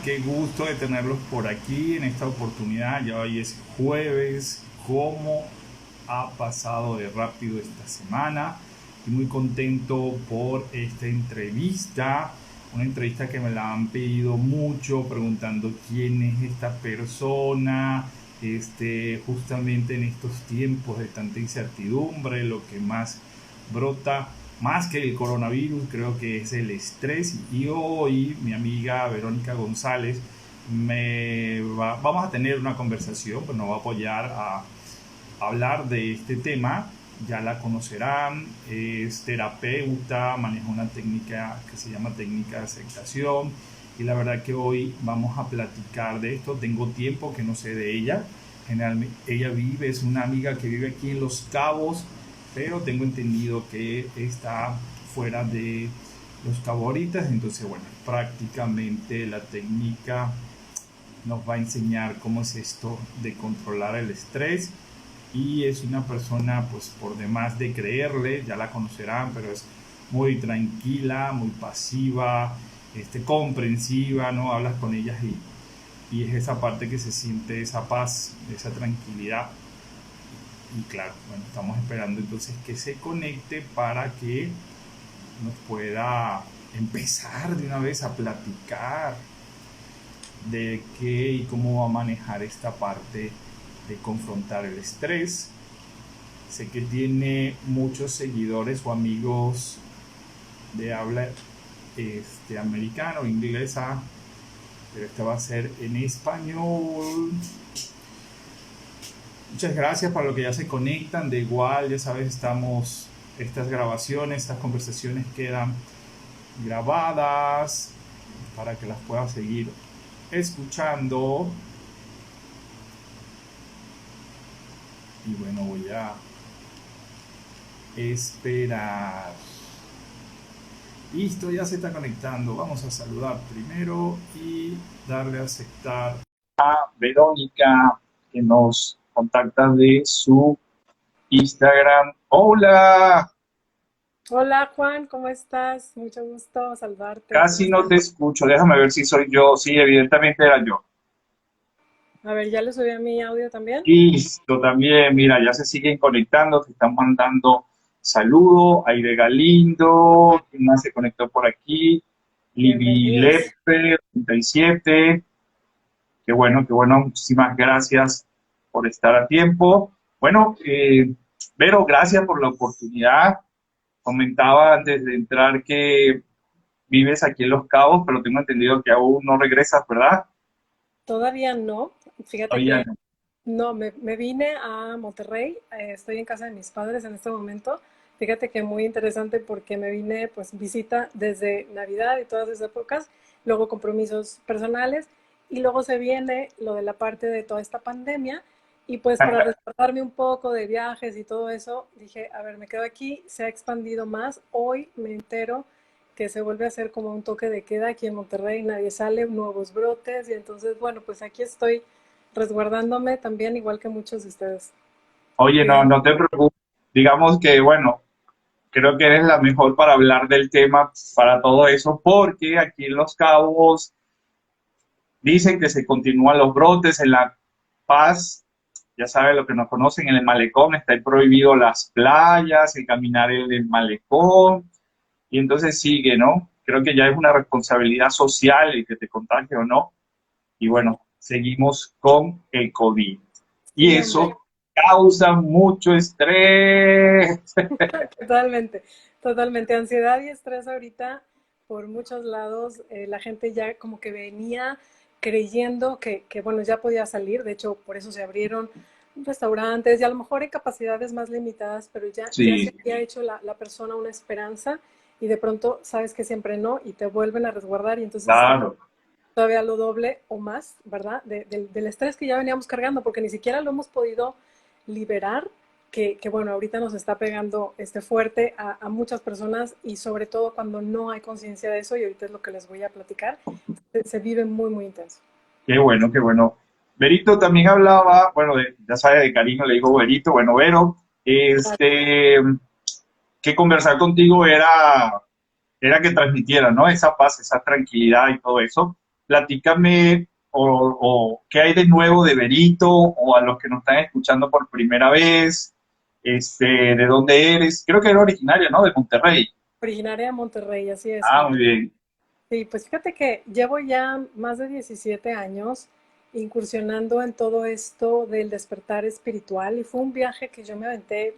Qué gusto de tenerlos por aquí en esta oportunidad. Ya hoy es jueves. ¿Cómo ha pasado de rápido esta semana? Y muy contento por esta entrevista. Una entrevista que me la han pedido mucho, preguntando quién es esta persona. Justamente en estos tiempos de tanta incertidumbre, lo que más brota más que el coronavirus, creo que es el estrés. Y hoy mi amiga Verónica González vamos a tener una conversación, pues nos va a apoyar a hablar de este tema. Ya la conocerán, es terapeuta, maneja una técnica que se llama técnica de aceptación. Y la verdad que hoy vamos a platicar de esto. Tengo tiempo que no sé de ella. Generalmente ella es una amiga que vive aquí en Los Cabos, pero tengo entendido que está fuera de Los Cabos ahorita. Entonces, bueno, prácticamente la técnica nos va a enseñar cómo es esto de controlar el estrés. Y es una persona, pues por demás de creerle, ya la conocerán, pero es muy tranquila, muy pasiva, comprensiva, ¿no? Hablas con ellas y es esa parte que se siente esa paz, esa tranquilidad. Y claro, bueno, estamos esperando entonces que se conecte para que nos pueda empezar de una vez a platicar de qué y cómo va a manejar esta parte de confrontar el estrés. Sé que tiene muchos seguidores o amigos de habla americano, inglesa, pero esta va a ser en español. Muchas gracias para los que ya se conectan. De igual, ya sabes, estas grabaciones, estas conversaciones quedan grabadas para que las puedas seguir escuchando. Y bueno, voy a esperar. Listo, ya se está conectando. Vamos a saludar primero y darle a aceptar a Verónica, que nos contacta de su Instagram. Hola, Hola Juan, ¿cómo estás? Mucho gusto saludarte. ¿Cómo casi no estás? te escucho. Déjame ver si soy yo. Sí, evidentemente era yo. A ver, ¿ya le subí a mi audio también? Listo, también. Mira, ya se siguen conectando. Te están mandando saludos. Aire Galindo. ¿Quién más se conectó por aquí? Libby Bienvenidos. Lepe, 37. Qué bueno, qué bueno. Muchísimas gracias por estar a tiempo. Bueno, Vero, gracias por la oportunidad. Comentaba antes de entrar que vives aquí en Los Cabos, pero tengo entendido que aún no regresas, ¿verdad? Todavía no. Fíjate Todavía que no. no, me vine a Monterrey. Estoy en casa de mis padres en este momento. Fíjate que muy interesante porque me vine, pues, visita desde Navidad y todas esas épocas, luego compromisos personales y luego se viene lo de la parte de toda esta pandemia y pues para resguardarme un poco de viajes y todo eso, dije, a ver, me quedo aquí, se ha expandido más. Hoy me entero que se vuelve a hacer como un toque de queda aquí en Monterrey, nadie sale, nuevos brotes y entonces, bueno, pues aquí estoy resguardándome también, igual que muchos de ustedes, Oye, no, cuidando. no te preocupes. Digamos que, bueno, creo que eres la mejor para hablar del tema, para todo eso, porque aquí en Los Cabos dicen que se continúan los brotes en La Paz. Ya saben lo que nos conocen en el malecón, está prohibido las playas, el caminar en el malecón, y entonces sigue, ¿no? Creo que ya es una responsabilidad social el que te contagie o no, y bueno, seguimos con el COVID. Y Sí, hombre, eso causa mucho estrés. totalmente, totalmente. Ansiedad y estrés ahorita por muchos lados. La gente ya como que venía creyendo que, bueno, ya podía salir. De hecho, por eso se abrieron restaurantes y a lo mejor en capacidades más limitadas, pero ya se Sí, había hecho la persona una esperanza y de pronto sabes que siempre no y te vuelven a resguardar y entonces es como claro. todavía lo doble o más, ¿verdad? Del estrés que ya veníamos cargando, porque ni siquiera lo hemos podido liberar, que bueno, ahorita nos está pegando fuerte a muchas personas y sobre todo cuando no hay conciencia de eso, y ahorita es lo que les voy a platicar, se vive muy, muy intenso. Qué bueno, qué bueno. Berito también hablaba, bueno, ya sabe, de cariño le digo Berito, bueno, Vero, que conversar contigo era que transmitiera, ¿no? Esa paz, esa tranquilidad y todo eso. platícame o qué hay de nuevo de Berito o a los que nos están escuchando por primera vez, de dónde eres. Creo que eres originario, ¿no? De Monterrey. Originaria de Monterrey, así es, Ah, Juan. muy bien. Sí, pues fíjate que llevo ya más de 17 años incursionando en todo esto del despertar espiritual y fue un viaje que yo me aventé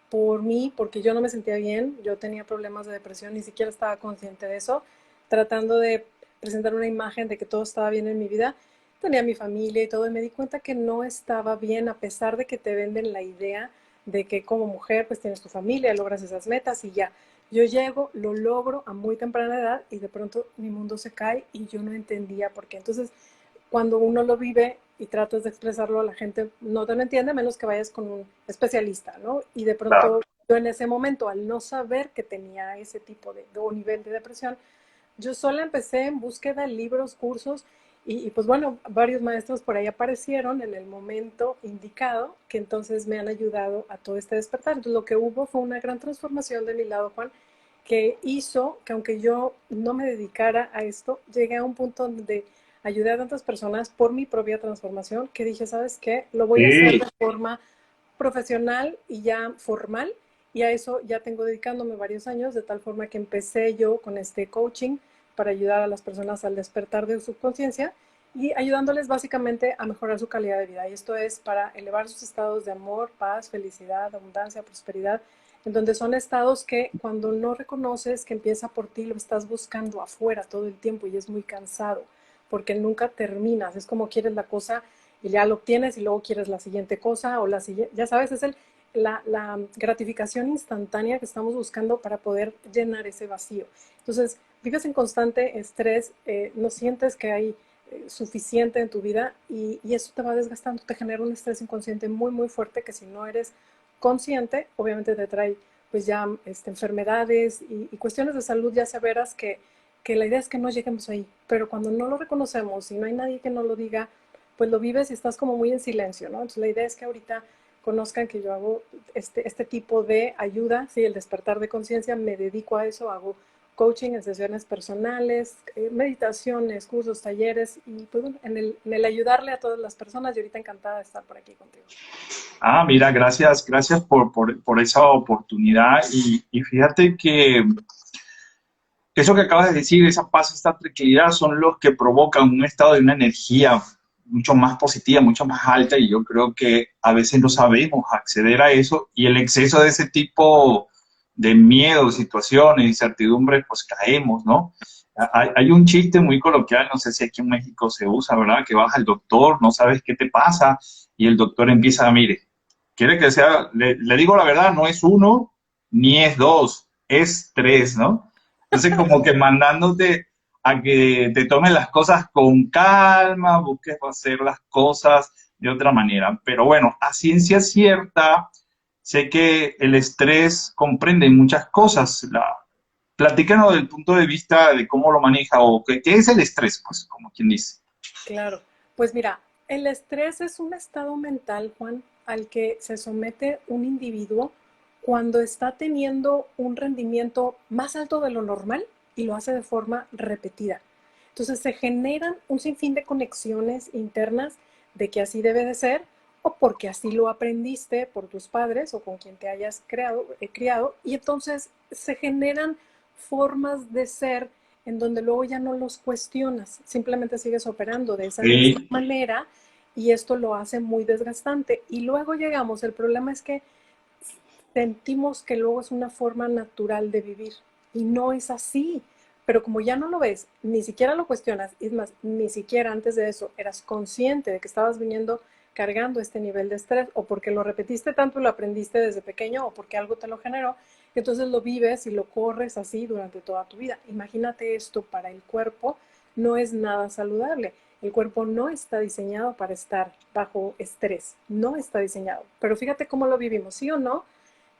por mí, porque yo no me sentía bien, yo tenía problemas de depresión, ni siquiera estaba consciente de eso, tratando de presentar una imagen de que todo estaba bien en mi vida. Tenía mi familia y todo, y me di cuenta que no estaba bien, a pesar de que te venden la idea de que como mujer pues tienes tu familia, logras esas metas y ya. Yo llego, lo logro a muy temprana edad y de pronto mi mundo se cae y yo no entendía por qué. Entonces, cuando uno lo vive y tratas de expresarlo, la gente no te lo entiende, a menos que vayas con un especialista, ¿no? Y de Claro. pronto yo en ese momento, al no saber que tenía ese tipo de o nivel de depresión, yo sola empecé en búsqueda de libros, cursos, y pues bueno, varios maestros por ahí aparecieron en el momento indicado, que entonces me han ayudado a todo este despertar. Entonces lo que hubo fue una gran transformación de mi lado, Juan, que hizo que aunque yo no me dedicara a esto, llegué a un punto donde ayudé a tantas personas por mi propia transformación, que dije, ¿sabes qué? Lo voy a hacer Sí. de forma profesional y ya formal, y a eso ya tengo dedicándome varios años, de tal forma que empecé yo con este coaching para ayudar a las personas al despertar de su conciencia y ayudándoles básicamente a mejorar su calidad de vida. Y esto es para elevar sus estados de amor, paz, felicidad, abundancia, prosperidad, en donde son estados que cuando no reconoces que empieza por ti, lo estás buscando afuera todo el tiempo y es muy cansado, porque nunca terminas, es como quieres la cosa y ya lo obtienes y luego quieres la siguiente cosa o la siguiente, ya sabes, es la gratificación instantánea que estamos buscando para poder llenar ese vacío. Entonces, vives en constante estrés, no sientes que hay suficiente en tu vida y eso te va desgastando, te genera un estrés inconsciente muy, muy fuerte que si no eres consciente, obviamente te trae pues ya enfermedades y cuestiones de salud ya severas que la idea es que no lleguemos ahí, pero cuando no lo reconocemos y no hay nadie que nos lo diga, pues lo vives y estás como muy en silencio, ¿no? Entonces la idea es que ahorita conozcan que yo hago este tipo de ayuda, sí, el despertar de conciencia, me dedico a eso, hago coaching en sesiones personales, meditaciones, cursos, talleres y pues bueno, en el ayudarle a todas las personas y ahorita encantada de estar por aquí contigo. Ah, mira, gracias, gracias por esa oportunidad. Y fíjate que eso que acabas de decir, esa paz, esta tranquilidad, son los que provocan un estado de una energía mucho más positiva, mucho más alta, y yo creo que a veces no sabemos acceder a eso, y el exceso de ese tipo de miedo, situaciones, incertidumbres, pues caemos, ¿no? Hay un chiste muy coloquial, no sé si aquí en México se usa, ¿verdad? Que vas al doctor, no sabes qué te pasa, y el doctor empieza, mire, quiere que sea, le digo la verdad, no es uno, ni es dos, es tres, ¿no? Entonces, como que mandándote a que te tomes las cosas con calma, busques hacer las cosas de otra manera. Pero bueno, a ciencia cierta, sé que el estrés comprende muchas cosas. Platícanos del punto de vista de cómo lo maneja o qué es el estrés, pues, como quien dice. Claro, pues mira, el estrés es un estado mental, Juan, al que se somete un individuo cuando está teniendo un rendimiento más alto de lo normal y lo hace de forma repetida. Entonces se generan un sinfín de conexiones internas de que así debe de ser o porque así lo aprendiste por tus padres o con quien te hayas criado y entonces se generan formas de ser en donde luego ya no los cuestionas, simplemente sigues operando de esa misma Sí, manera y esto lo hace muy desgastante. Y luego llegamos, el problema es que sentimos que luego es una forma natural de vivir y no es así. Pero como ya no lo ves, ni siquiera lo cuestionas, es más, ni siquiera antes de eso eras consciente de que estabas viniendo cargando este nivel de estrés o porque lo repetiste tanto y lo aprendiste desde pequeño o porque algo te lo generó, entonces lo vives y lo corres así durante toda tu vida. Imagínate esto para el cuerpo, no es nada saludable. El cuerpo no está diseñado para estar bajo estrés, no está diseñado. Pero fíjate cómo lo vivimos, ¿sí o no?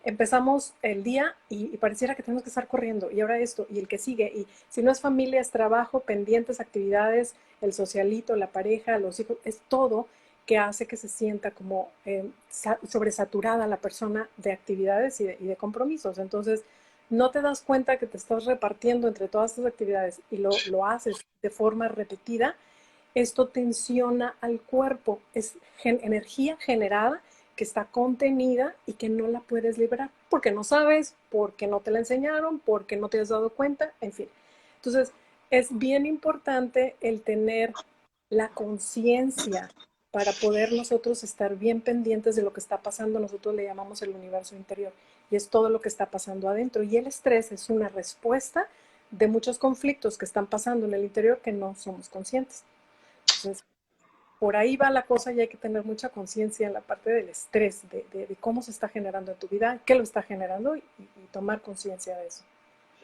Empezamos el día y pareciera que tenemos que estar corriendo y ahora esto y el que sigue y si no es familia es trabajo, pendientes, actividades, el socialito, la pareja, los hijos, es todo que hace que se sienta como sobresaturada la persona de actividades y de compromisos. Entonces no te das cuenta que te estás repartiendo entre todas estas actividades y lo haces de forma repetida, esto tensiona al cuerpo. Es energía generada que está contenida y que no la puedes liberar porque no sabes, porque no te la enseñaron, porque no te has dado cuenta, en fin. Entonces, es bien importante el tener la conciencia para poder nosotros estar bien pendientes de lo que está pasando. Nosotros le llamamos el universo interior y es todo lo que está pasando adentro. Y el estrés es una respuesta de muchos conflictos que están pasando en el interior que no somos conscientes. Entonces, por ahí va la cosa y hay que tener mucha conciencia en la parte del estrés, de cómo se está generando en tu vida, qué lo está generando y tomar conciencia de eso.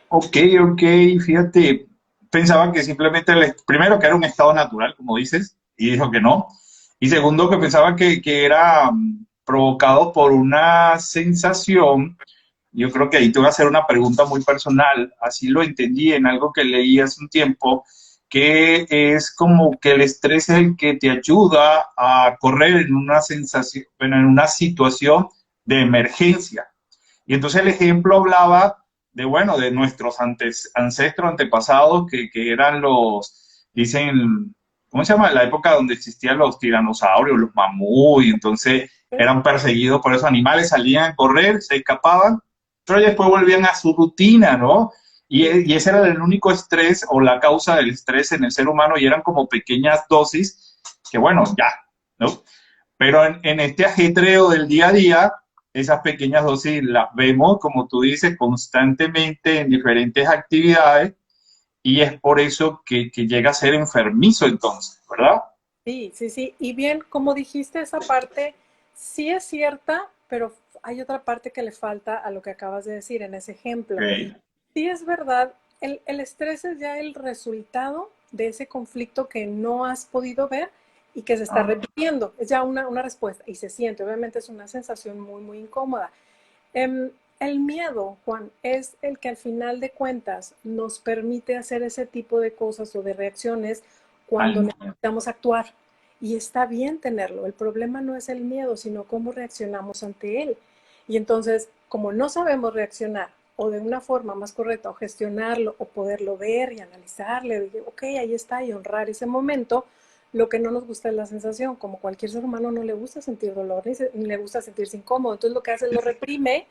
Ok, ok, fíjate, pensaba que simplemente, primero que era un estado natural, como dices, y dijo que no. Y segundo, que pensaba que era provocado por una sensación. Yo creo que ahí te voy a hacer una pregunta muy personal, así lo entendí en algo que leí hace un tiempo, que es como que el estrés es el que te ayuda a correr en una sensación, bueno, en una situación de emergencia. Y entonces el ejemplo hablaba de, bueno, de nuestros ancestros, antepasados, que eran los, dicen, ¿cómo se llama? La época donde existían los tiranosaurios, los mamuts, y entonces eran perseguidos por esos animales, salían a correr, se escapaban, pero después volvían a su rutina, ¿no? Y ese era el único estrés o la causa del estrés en el ser humano y eran como pequeñas dosis que, bueno, ya, ¿no? Pero en este ajetreo del día a día, esas pequeñas dosis las vemos, como tú dices, constantemente en diferentes actividades y es por eso que llega a ser enfermizo entonces, ¿verdad? Sí, sí, sí. Y bien, como dijiste, esa parte sí es cierta, pero hay otra parte que le falta a lo que acabas de decir en ese ejemplo. Okay. Sí es verdad, el estrés es ya el resultado de ese conflicto que no has podido ver y que se está Ah, repitiendo. Es ya una respuesta y se siente, obviamente es una sensación muy, muy incómoda. El miedo, Juan, es el que al final de cuentas nos permite hacer ese tipo de cosas o de reacciones cuando al- necesitamos actuar. Y está bien tenerlo. El problema no es el miedo, sino cómo reaccionamos ante él. Y entonces, como no sabemos reaccionar o de una forma más correcta o gestionarlo o poderlo ver y analizarle, y, ok, ahí está, y honrar ese momento, lo que no nos gusta es la sensación. Como cualquier ser humano no le gusta sentir dolor ni le gusta sentirse incómodo. Entonces lo que hace es lo reprime,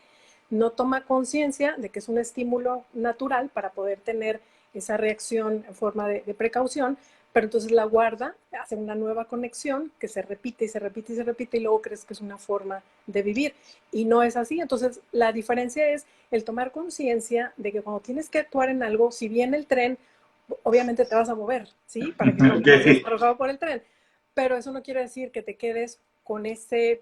no toma conciencia de que es un estímulo natural para poder tener esa reacción en forma de precaución, pero entonces la guarda, hace una nueva conexión que se repite y se repite y se repite y luego crees que es una forma de vivir y no es así. Entonces la diferencia es el tomar conciencia de que cuando tienes que actuar en algo, si viene el tren, obviamente te vas a mover, ¿sí? Para que no seas okay. arrojado por el tren, pero eso no quiere decir que te quedes con esa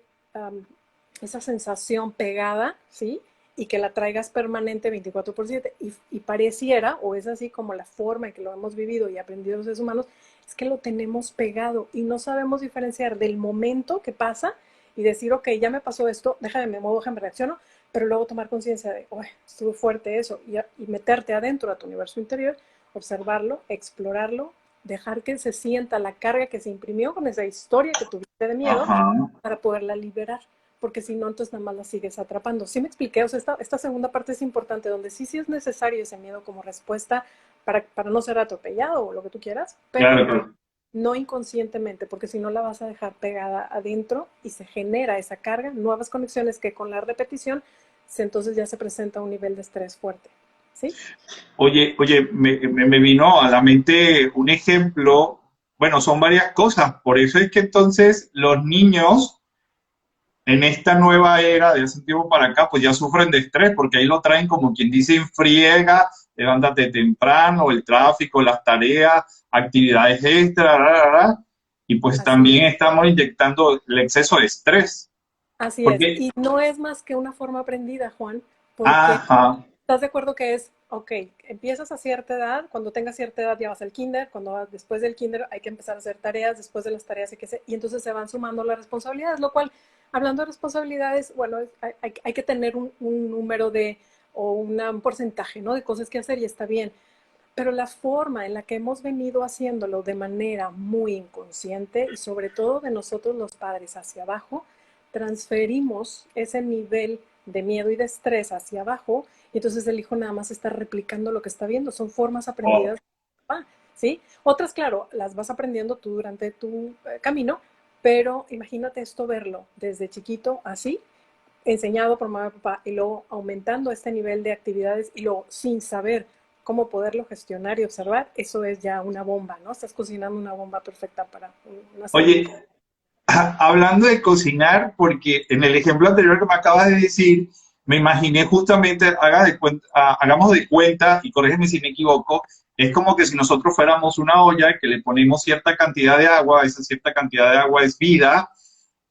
sensación pegada, ¿sí? Y que la traigas permanente 24/7. Y pareciera, o es así como la forma en que lo hemos vivido y aprendido los seres humanos, es que lo tenemos pegado y no sabemos diferenciar del momento que pasa y decir, ok, ya me pasó esto, déjame, me muevo, déjame, reacciono, pero luego tomar conciencia de, uy, estuvo fuerte eso, y meterte adentro a tu universo interior, observarlo, explorarlo, dejar que se sienta la carga que se imprimió con esa historia que tuviste de miedo Ajá. para poderla liberar, porque si no, entonces nada más la sigues atrapando. ¿Sí me expliqué? O sea, esta segunda parte es importante, donde sí es necesario ese miedo como respuesta para no ser atropellado o lo que tú quieras, pero Claro, claro. no inconscientemente, porque si no la vas a dejar pegada adentro y se genera esa carga, nuevas conexiones que con la repetición, entonces ya se presenta un nivel de estrés fuerte. ¿Sí? Oye, me vino a la mente un ejemplo, bueno, son varias cosas, por eso es que entonces los niños en esta nueva era de hace un tiempo para acá, pues ya sufren de estrés, porque ahí lo traen como quien dice en friega, levántate temprano, el tráfico, las tareas, actividades extra, y pues Así también es. estamos inyectando el exceso de estrés. Así es. Porque, Y no es más que una forma aprendida, Juan, porque ajá, ¿estás de acuerdo que es, ok, empiezas a cierta edad, cuando tengas cierta edad ya vas al kinder, cuando vas después del kinder hay que empezar a hacer tareas, después de las tareas hay que hacer, y entonces se van sumando las responsabilidades, lo cual, hablando de responsabilidades, bueno, hay que tener un número o un porcentaje, ¿no? De cosas que hacer y está bien, pero la forma en la que hemos venido haciéndolo de manera muy inconsciente y sobre todo de nosotros los padres hacia abajo, transferimos ese nivel de miedo y de estrés hacia abajo, y entonces el hijo nada más está replicando lo que está viendo. Son formas Oh, aprendidas, ¿sí? Otras, claro, las vas aprendiendo tú durante tu camino, pero imagínate esto verlo desde chiquito así, enseñado por mamá y papá, y luego aumentando este nivel de actividades y luego sin saber cómo poderlo gestionar y observar, eso es ya una bomba, ¿no? Estás cocinando una bomba perfecta para una salud. oye, hablando de cocinar, porque en el ejemplo anterior que me acabas de decir, me imaginé justamente, hagamos de cuenta, y corrígeme si me equivoco, es como que si nosotros fuéramos una olla que le ponemos cierta cantidad de agua, esa cierta cantidad de agua es vida,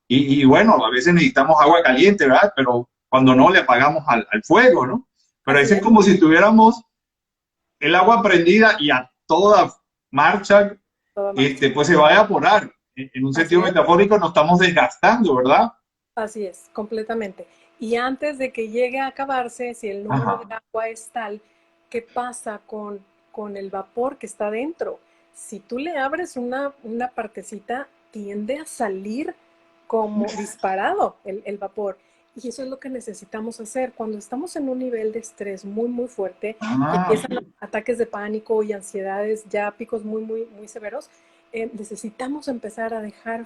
y bueno, a veces necesitamos agua caliente, ¿verdad? Pero cuando no, le apagamos al fuego, ¿no? Pero Así eso es es, como si tuviéramos el agua prendida y a toda marcha, toda marcha. pues se va a evaporar. En un Así sentido es, metafórico nos estamos desgastando, ¿verdad? así es, completamente. Y antes de que llegue a acabarse, si el número de Ajá. agua es tal, ¿qué pasa con el vapor que está dentro? Si tú le abres una partecita, tiende a salir como disparado el vapor. Y eso es lo que necesitamos hacer. Cuando estamos en un nivel de estrés muy, muy fuerte y Ah, empiezan ataques de pánico y ansiedades, ya picos muy, muy, muy severos, necesitamos empezar a dejar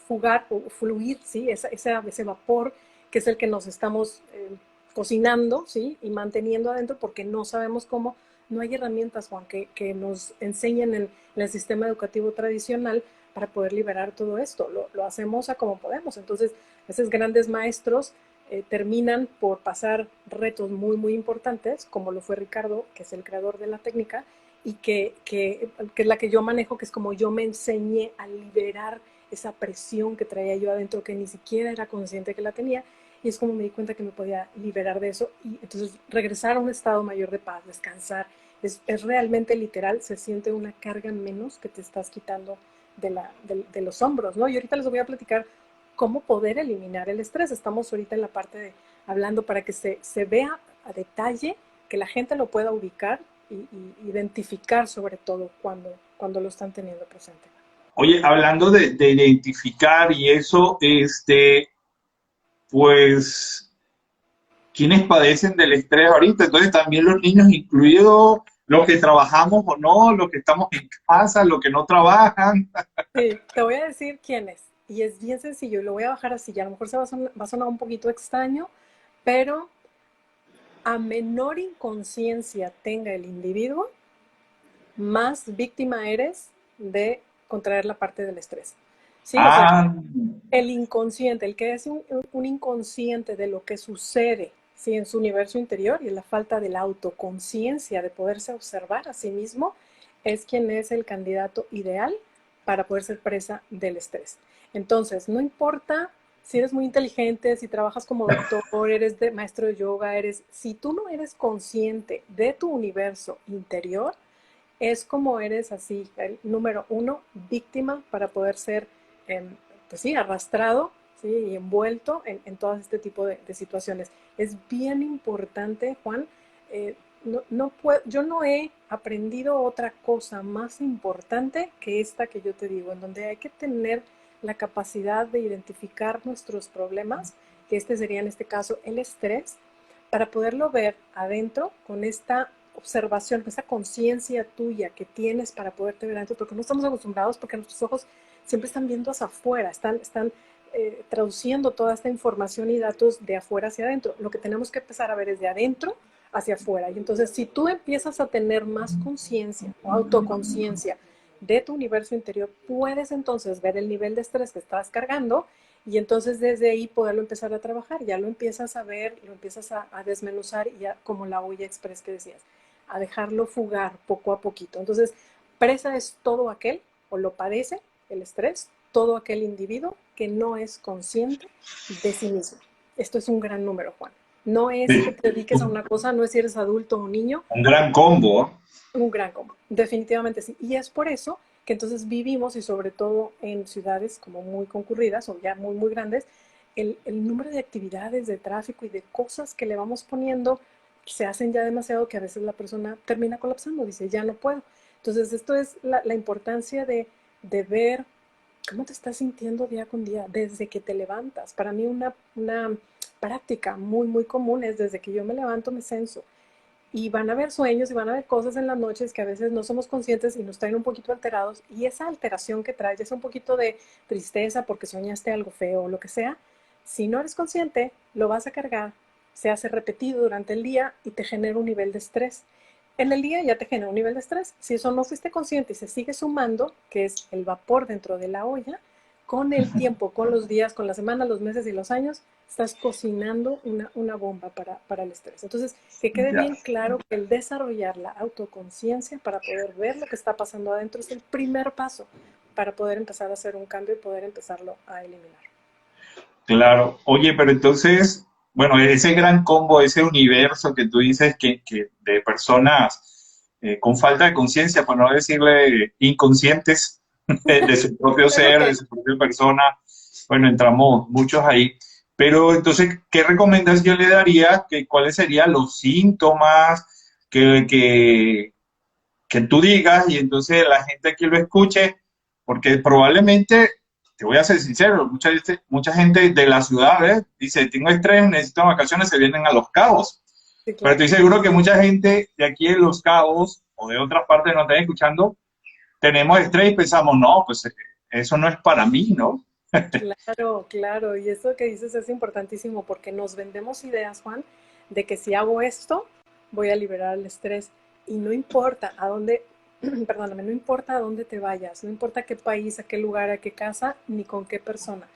fugar o fluir, ¿sí? Ese vapor que es el que nos estamos cocinando, ¿sí? Y manteniendo adentro porque no sabemos cómo. No hay herramientas, Juan, que nos enseñen en el sistema educativo tradicional para poder liberar todo esto. Lo hacemos a como podemos. Entonces, esos grandes maestros terminan por pasar retos muy, muy importantes, como lo fue Ricardo, que es el creador de la técnica, y que es la que yo manejo, que es como yo me enseñé a liberar esa presión que traía yo adentro, que ni siquiera era consciente que la tenía, y es como me di cuenta que me podía liberar de eso, y entonces regresar a un estado mayor de paz, descansar, es realmente literal, se siente una carga menos que te estás quitando de los hombros, ¿no? Y ahorita les voy a platicar cómo poder eliminar el estrés. Estamos ahorita en la parte de hablando para que se vea a detalle, que la gente lo pueda ubicar y identificar sobre todo cuando lo están teniendo presente. oye, hablando de identificar y eso, pues, ¿quiénes padecen del estrés ahorita? Entonces también los niños incluidos, los que trabajamos o no, los que estamos en casa, los que no trabajan. Sí, te voy a decir quién es. Y es bien sencillo, y lo voy a bajar así, y a lo mejor va a sonar un poquito extraño, pero a menor inconsciencia tenga el individuo, más víctima eres de contraer la parte del estrés. Sí, o sea, Ah, el inconsciente, el que es un inconsciente de lo que sucede, ¿sí? En su universo interior, y la falta de la autoconciencia de poderse observar a sí mismo, es quien es el candidato ideal para poder ser presa del estrés. Entonces, no importa si eres muy inteligente, si trabajas como doctor, maestro de yoga, si tú no eres consciente de tu universo interior, es como eres así, el número uno, víctima para poder ser, eh, pues sí, arrastrado, ¿sí? Y envuelto en todo este tipo de situaciones. Es bien importante, Juan, yo no he aprendido otra cosa más importante que esta que yo te digo, en donde hay que tener la capacidad de identificar nuestros problemas, que este sería en este caso el estrés, para poderlo ver adentro con esta observación, esa conciencia tuya que tienes para poderte ver adentro, porque no estamos acostumbrados, porque nuestros ojos siempre están viendo hacia afuera, están traduciendo toda esta información y datos de afuera hacia adentro. Lo que tenemos que empezar a ver es de adentro hacia afuera. Y entonces, si tú empiezas a tener más conciencia o autoconciencia de tu universo interior, puedes entonces ver el nivel de estrés que estás cargando y entonces desde ahí poderlo empezar a trabajar. Ya lo empiezas a ver, lo empiezas a desmenuzar y ya como la olla express que decías, a dejarlo fugar poco a poquito. Entonces, presa es todo aquel, o lo padece, el estrés, todo aquel individuo que no es consciente de sí mismo. Esto es un gran número, Juan. No es que te dediques a una cosa, no es si eres adulto o niño, un gran combo. un gran combo, definitivamente sí. Y es por eso que entonces vivimos, y sobre todo en ciudades como muy concurridas o ya muy, muy grandes, el número de actividades, de tráfico y de cosas que le vamos poniendo se hacen ya demasiado que a veces la persona termina colapsando, dice, ya no puedo. Entonces, esto es la importancia de ver cómo te estás sintiendo día con día, desde que te levantas. Para mí una práctica muy, muy común es desde que yo me levanto, me censo. Y van a haber sueños y van a haber cosas en las noches que a veces no somos conscientes y nos traen un poquito alterados. Y esa alteración que traes, es un poquito de tristeza porque soñaste algo feo o lo que sea, si no eres consciente, lo vas a cargar, se hace repetido durante el día y te genera un nivel de estrés. En el día ya te genera un nivel de estrés. Si eso no fuiste consciente y se sigue sumando, que es el vapor dentro de la olla, con el tiempo, con los días, con las semanas, los meses y los años, estás cocinando una bomba para el estrés. Entonces, que quede Ya. bien claro que el desarrollar la autoconciencia para poder ver lo que está pasando adentro es el primer paso para poder empezar a hacer un cambio y poder empezarlo a eliminar. Claro. Oye, pero entonces, bueno, ese gran combo, ese universo que tú dices que de personas con falta de conciencia, para no decirle inconscientes de su propio Es ser, de ok. su propia persona, bueno, entramos muchos ahí. Pero entonces, ¿qué recomendación le daría? ¿Cuáles serían los síntomas que, que, que tú digas y entonces la gente aquí lo escuche? Porque probablemente, te voy a ser sincero, mucha gente de la ciudad dice, tengo estrés, necesito vacaciones, se vienen a Los Cabos. Sí, Pero claro. estoy seguro que mucha gente de aquí en Los Cabos o de otras partes nos están escuchando, tenemos estrés y pensamos, no, pues eso no es para mí, ¿no? Claro, claro. Y eso que dices es importantísimo porque nos vendemos ideas, Juan, de que si hago esto, voy a liberar el estrés. Y no importa a dónde, perdóname, no importa a dónde te vayas, no importa a qué país, a qué lugar, a qué casa, ni con qué persona.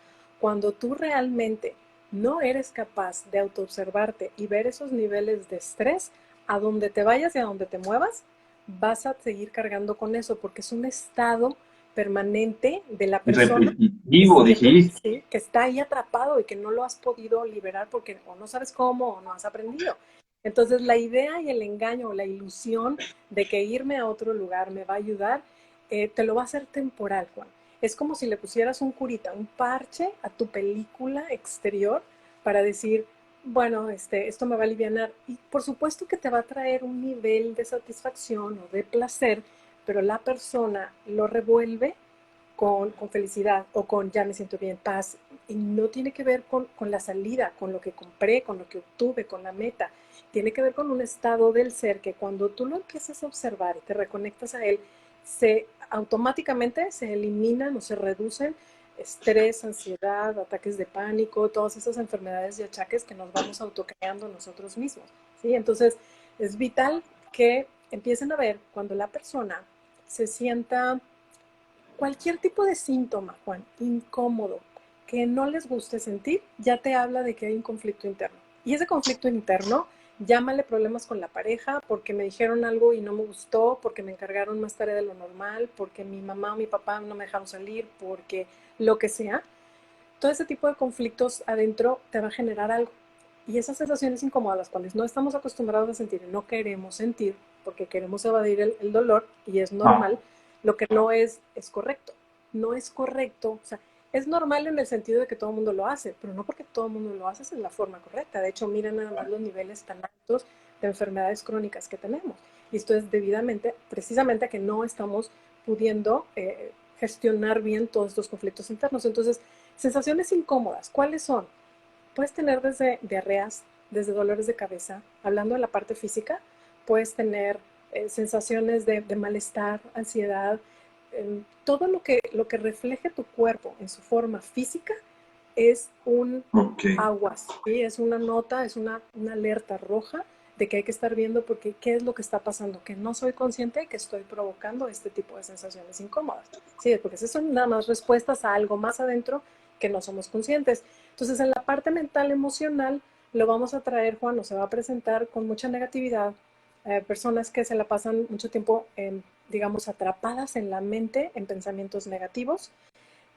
Cuando tú realmente no eres capaz de autoobservarte y ver esos niveles de estrés, a donde te vayas y a donde te muevas, vas a seguir cargando con eso porque es un estado permanente de la persona que Repetitivo, siente, dijiste. sí, que está ahí atrapado y que no lo has podido liberar porque o no sabes cómo o no has aprendido. Entonces la idea y el engaño o la ilusión de que irme a otro lugar me va a ayudar, te lo va a hacer temporal, Juan. Es como si le pusieras un curita, un parche a tu película exterior para decir, bueno, esto me va a aliviar. Y por supuesto que te va a traer un nivel de satisfacción o de placer, pero la persona lo revuelve con felicidad o con ya me siento bien, paz. Y no tiene que ver con la salida, con lo que compré, con lo que obtuve, con la meta. Tiene que ver con un estado del ser que cuando tú lo empiezas a observar y te reconectas a él, se automáticamente se eliminan o se reducen estrés, ansiedad, ataques de pánico, todas esas enfermedades y achaques que nos vamos autocreando nosotros mismos. ¿Sí? Entonces, es vital que empiecen a ver cuando la persona se sienta cualquier tipo de síntoma, Juan, incómodo, que no les guste sentir, ya te habla de que hay un conflicto interno. Y ese conflicto interno, llámale problemas con la pareja, porque me dijeron algo y no me gustó, porque me encargaron más tarea de lo normal, porque mi mamá o mi papá no me dejaron salir, porque lo que sea. Todo ese tipo de conflictos adentro te va a generar algo. Y esas sensaciones incómodas, las cuales no estamos acostumbrados a sentir y no queremos sentir, porque queremos evadir el dolor, y es Ah, normal, lo que no es correcto. No es correcto, o sea, es normal en el sentido de que todo el mundo lo hace, pero no porque todo el mundo lo hace es la forma correcta. De hecho, mira nada más los niveles tan altos de enfermedades crónicas que tenemos. Y esto es debidamente, precisamente, a que no estamos pudiendo gestionar bien todos estos conflictos internos. Entonces, sensaciones incómodas, ¿cuáles son? Puedes tener desde diarreas, desde dolores de cabeza, hablando de la parte física, puedes tener sensaciones de malestar, ansiedad, todo lo que refleje tu cuerpo en su forma física es un ok. aguas, ¿sí? Es una nota, es una alerta roja de que hay que estar viendo porque qué es lo que está pasando, que no soy consciente que estoy provocando este tipo de sensaciones incómodas. Sí, porque esas son nada más respuestas a algo más adentro que no somos conscientes. Entonces, en la parte mental emocional lo vamos a traer, Juan, o se va a presentar con mucha negatividad, personas que se la pasan mucho tiempo, digamos, atrapadas en la mente, en pensamientos negativos.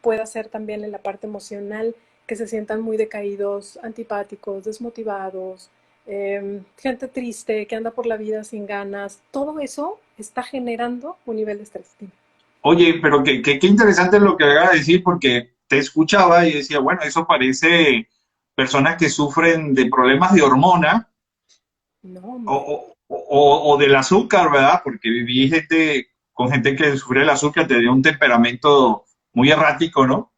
Puede ser también en la parte emocional que se sientan muy decaídos, antipáticos, desmotivados, gente triste, que anda por la vida sin ganas. Todo eso está generando un nivel de estrés. Oye, pero qué interesante lo que acabas de decir, porque te escuchaba y decía, bueno, eso parece personas que sufren de problemas de hormona No, o, hombre. o del azúcar, ¿verdad? Porque viví con gente que sufre el azúcar, tenía un temperamento muy errático, ¿no?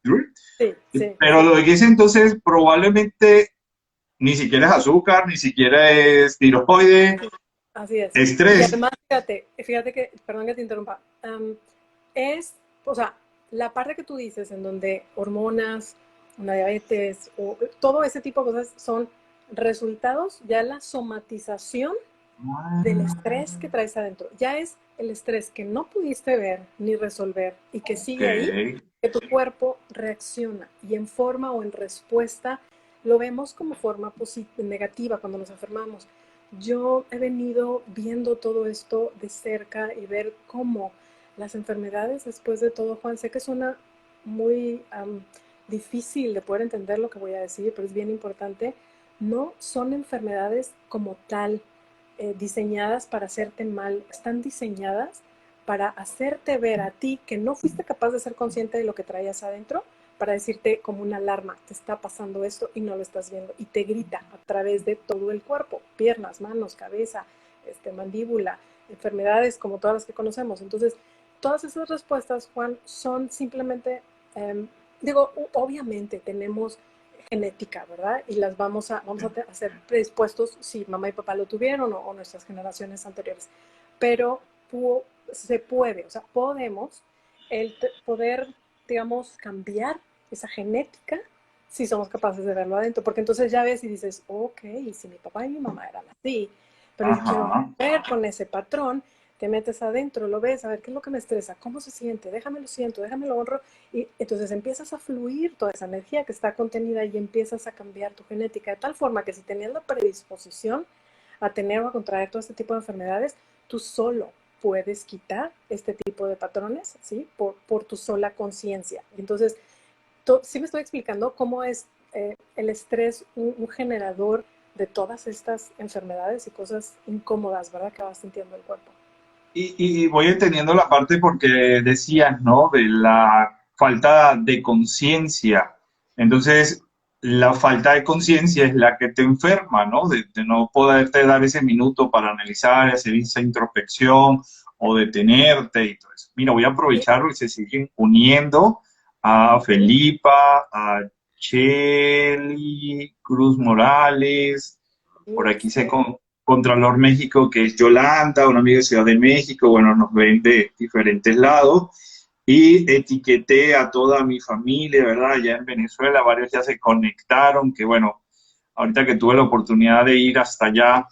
Sí, sí, Pero sí. lo que dice entonces, probablemente Ni siquiera es azúcar, ni siquiera es tiroides, Así es. Y estrés. además, fíjate que, perdón que te interrumpa, es, o sea, la parte que tú dices en donde hormonas, una diabetes, o todo ese tipo de cosas son resultados, ya la somatización del estrés que traes adentro. Ya es el estrés que no pudiste ver ni resolver y que Ok. sigue ahí, que tu cuerpo reacciona y en forma o en respuesta lo vemos como forma negativa cuando nos enfermamos. Yo he venido viendo todo esto de cerca y ver cómo las enfermedades, después de todo, Juan, sé que suena muy difícil de poder entender lo que voy a decir, pero es bien importante, no son enfermedades como tal diseñadas para hacerte mal, están diseñadas para hacerte ver a ti que no fuiste capaz de ser consciente de lo que traías adentro, para decirte como una alarma, te está pasando esto y no lo estás viendo, y te grita a través de todo el cuerpo, piernas, manos, cabeza, mandíbula, enfermedades como todas las que conocemos. Entonces, todas esas respuestas, Juan, son simplemente, digo, obviamente tenemos genética, ¿verdad? Y las vamos a hacer predispuestos si mamá y papá lo tuvieron o nuestras generaciones anteriores. Pero se puede, o sea, podemos poder, digamos, cambiar esa genética si somos capaces de verlo adentro. Porque entonces ya ves y dices, ok, si mi papá y mi mamá eran así, pero yo quiero Ajá. romper con ese patrón, te metes adentro, lo ves, a ver qué es lo que me estresa, cómo se siente, déjame lo siento, déjame lo honro, y entonces empiezas a fluir toda esa energía que está contenida y empiezas a cambiar tu genética de tal forma que si tenías la predisposición a tener o a contraer todo este tipo de enfermedades, tú solo puedes quitar este tipo de patrones, ¿sí? Por tu sola conciencia. Entonces, sí me estoy explicando cómo es el estrés un generador de todas estas enfermedades y cosas incómodas, ¿verdad? Que va sintiendo el cuerpo. Y voy entendiendo la parte porque decías, ¿no? De la falta de conciencia. Entonces, la falta de conciencia es la que te enferma, ¿no? De no poderte dar ese minuto para analizar, hacer esa introspección o detenerte y todo eso. Mira, voy a Y, aprovecharlo y se siguen uniendo a uh-huh. Felipa, a Chely, Cruz Morales, por aquí sé con Contralor México, que es Yolanda, una amiga de Ciudad de México, bueno, nos ven de diferentes lados, y etiqueté a toda mi familia, ¿verdad? Ya en Venezuela, varios ya se conectaron, que bueno, ahorita que tuve la oportunidad de ir hasta allá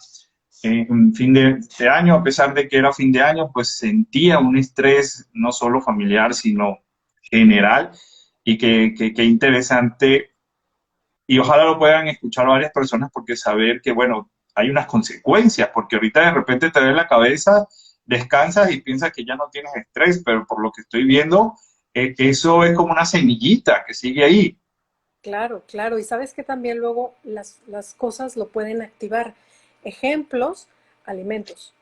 en fin de año, a pesar de que era fin de año, pues sentía un estrés no solo familiar, sino general, y que interesante y ojalá lo puedan escuchar varias personas porque saber que, bueno, hay unas consecuencias, porque ahorita de repente te ve la cabeza, descansas y piensas que ya no tienes estrés, pero por lo que estoy viendo, eso es como una semillita que sigue ahí. Claro, claro. Y sabes que también luego las cosas lo pueden activar. Ejemplos, alimentos,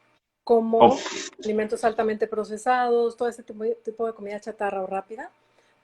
como Uf, alimentos altamente procesados, todo ese tipo de comida chatarra o rápida,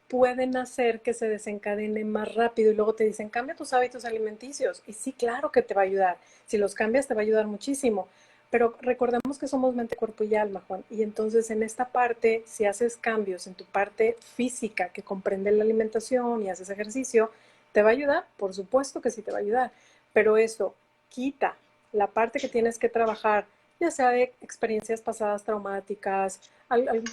pueden hacer que se desencadene más rápido y luego te dicen, cambia tus hábitos alimenticios. Y sí, claro que te va a ayudar. Si los cambias, te va a ayudar muchísimo. Pero recordemos que somos mente, cuerpo y alma, Juan. Y entonces en esta parte, si haces cambios en tu parte física que comprende la alimentación y haces ejercicio, ¿te va a ayudar? Por supuesto que sí te va a ayudar. Pero eso quita la parte que tienes que trabajar, ya sea de experiencias pasadas traumáticas,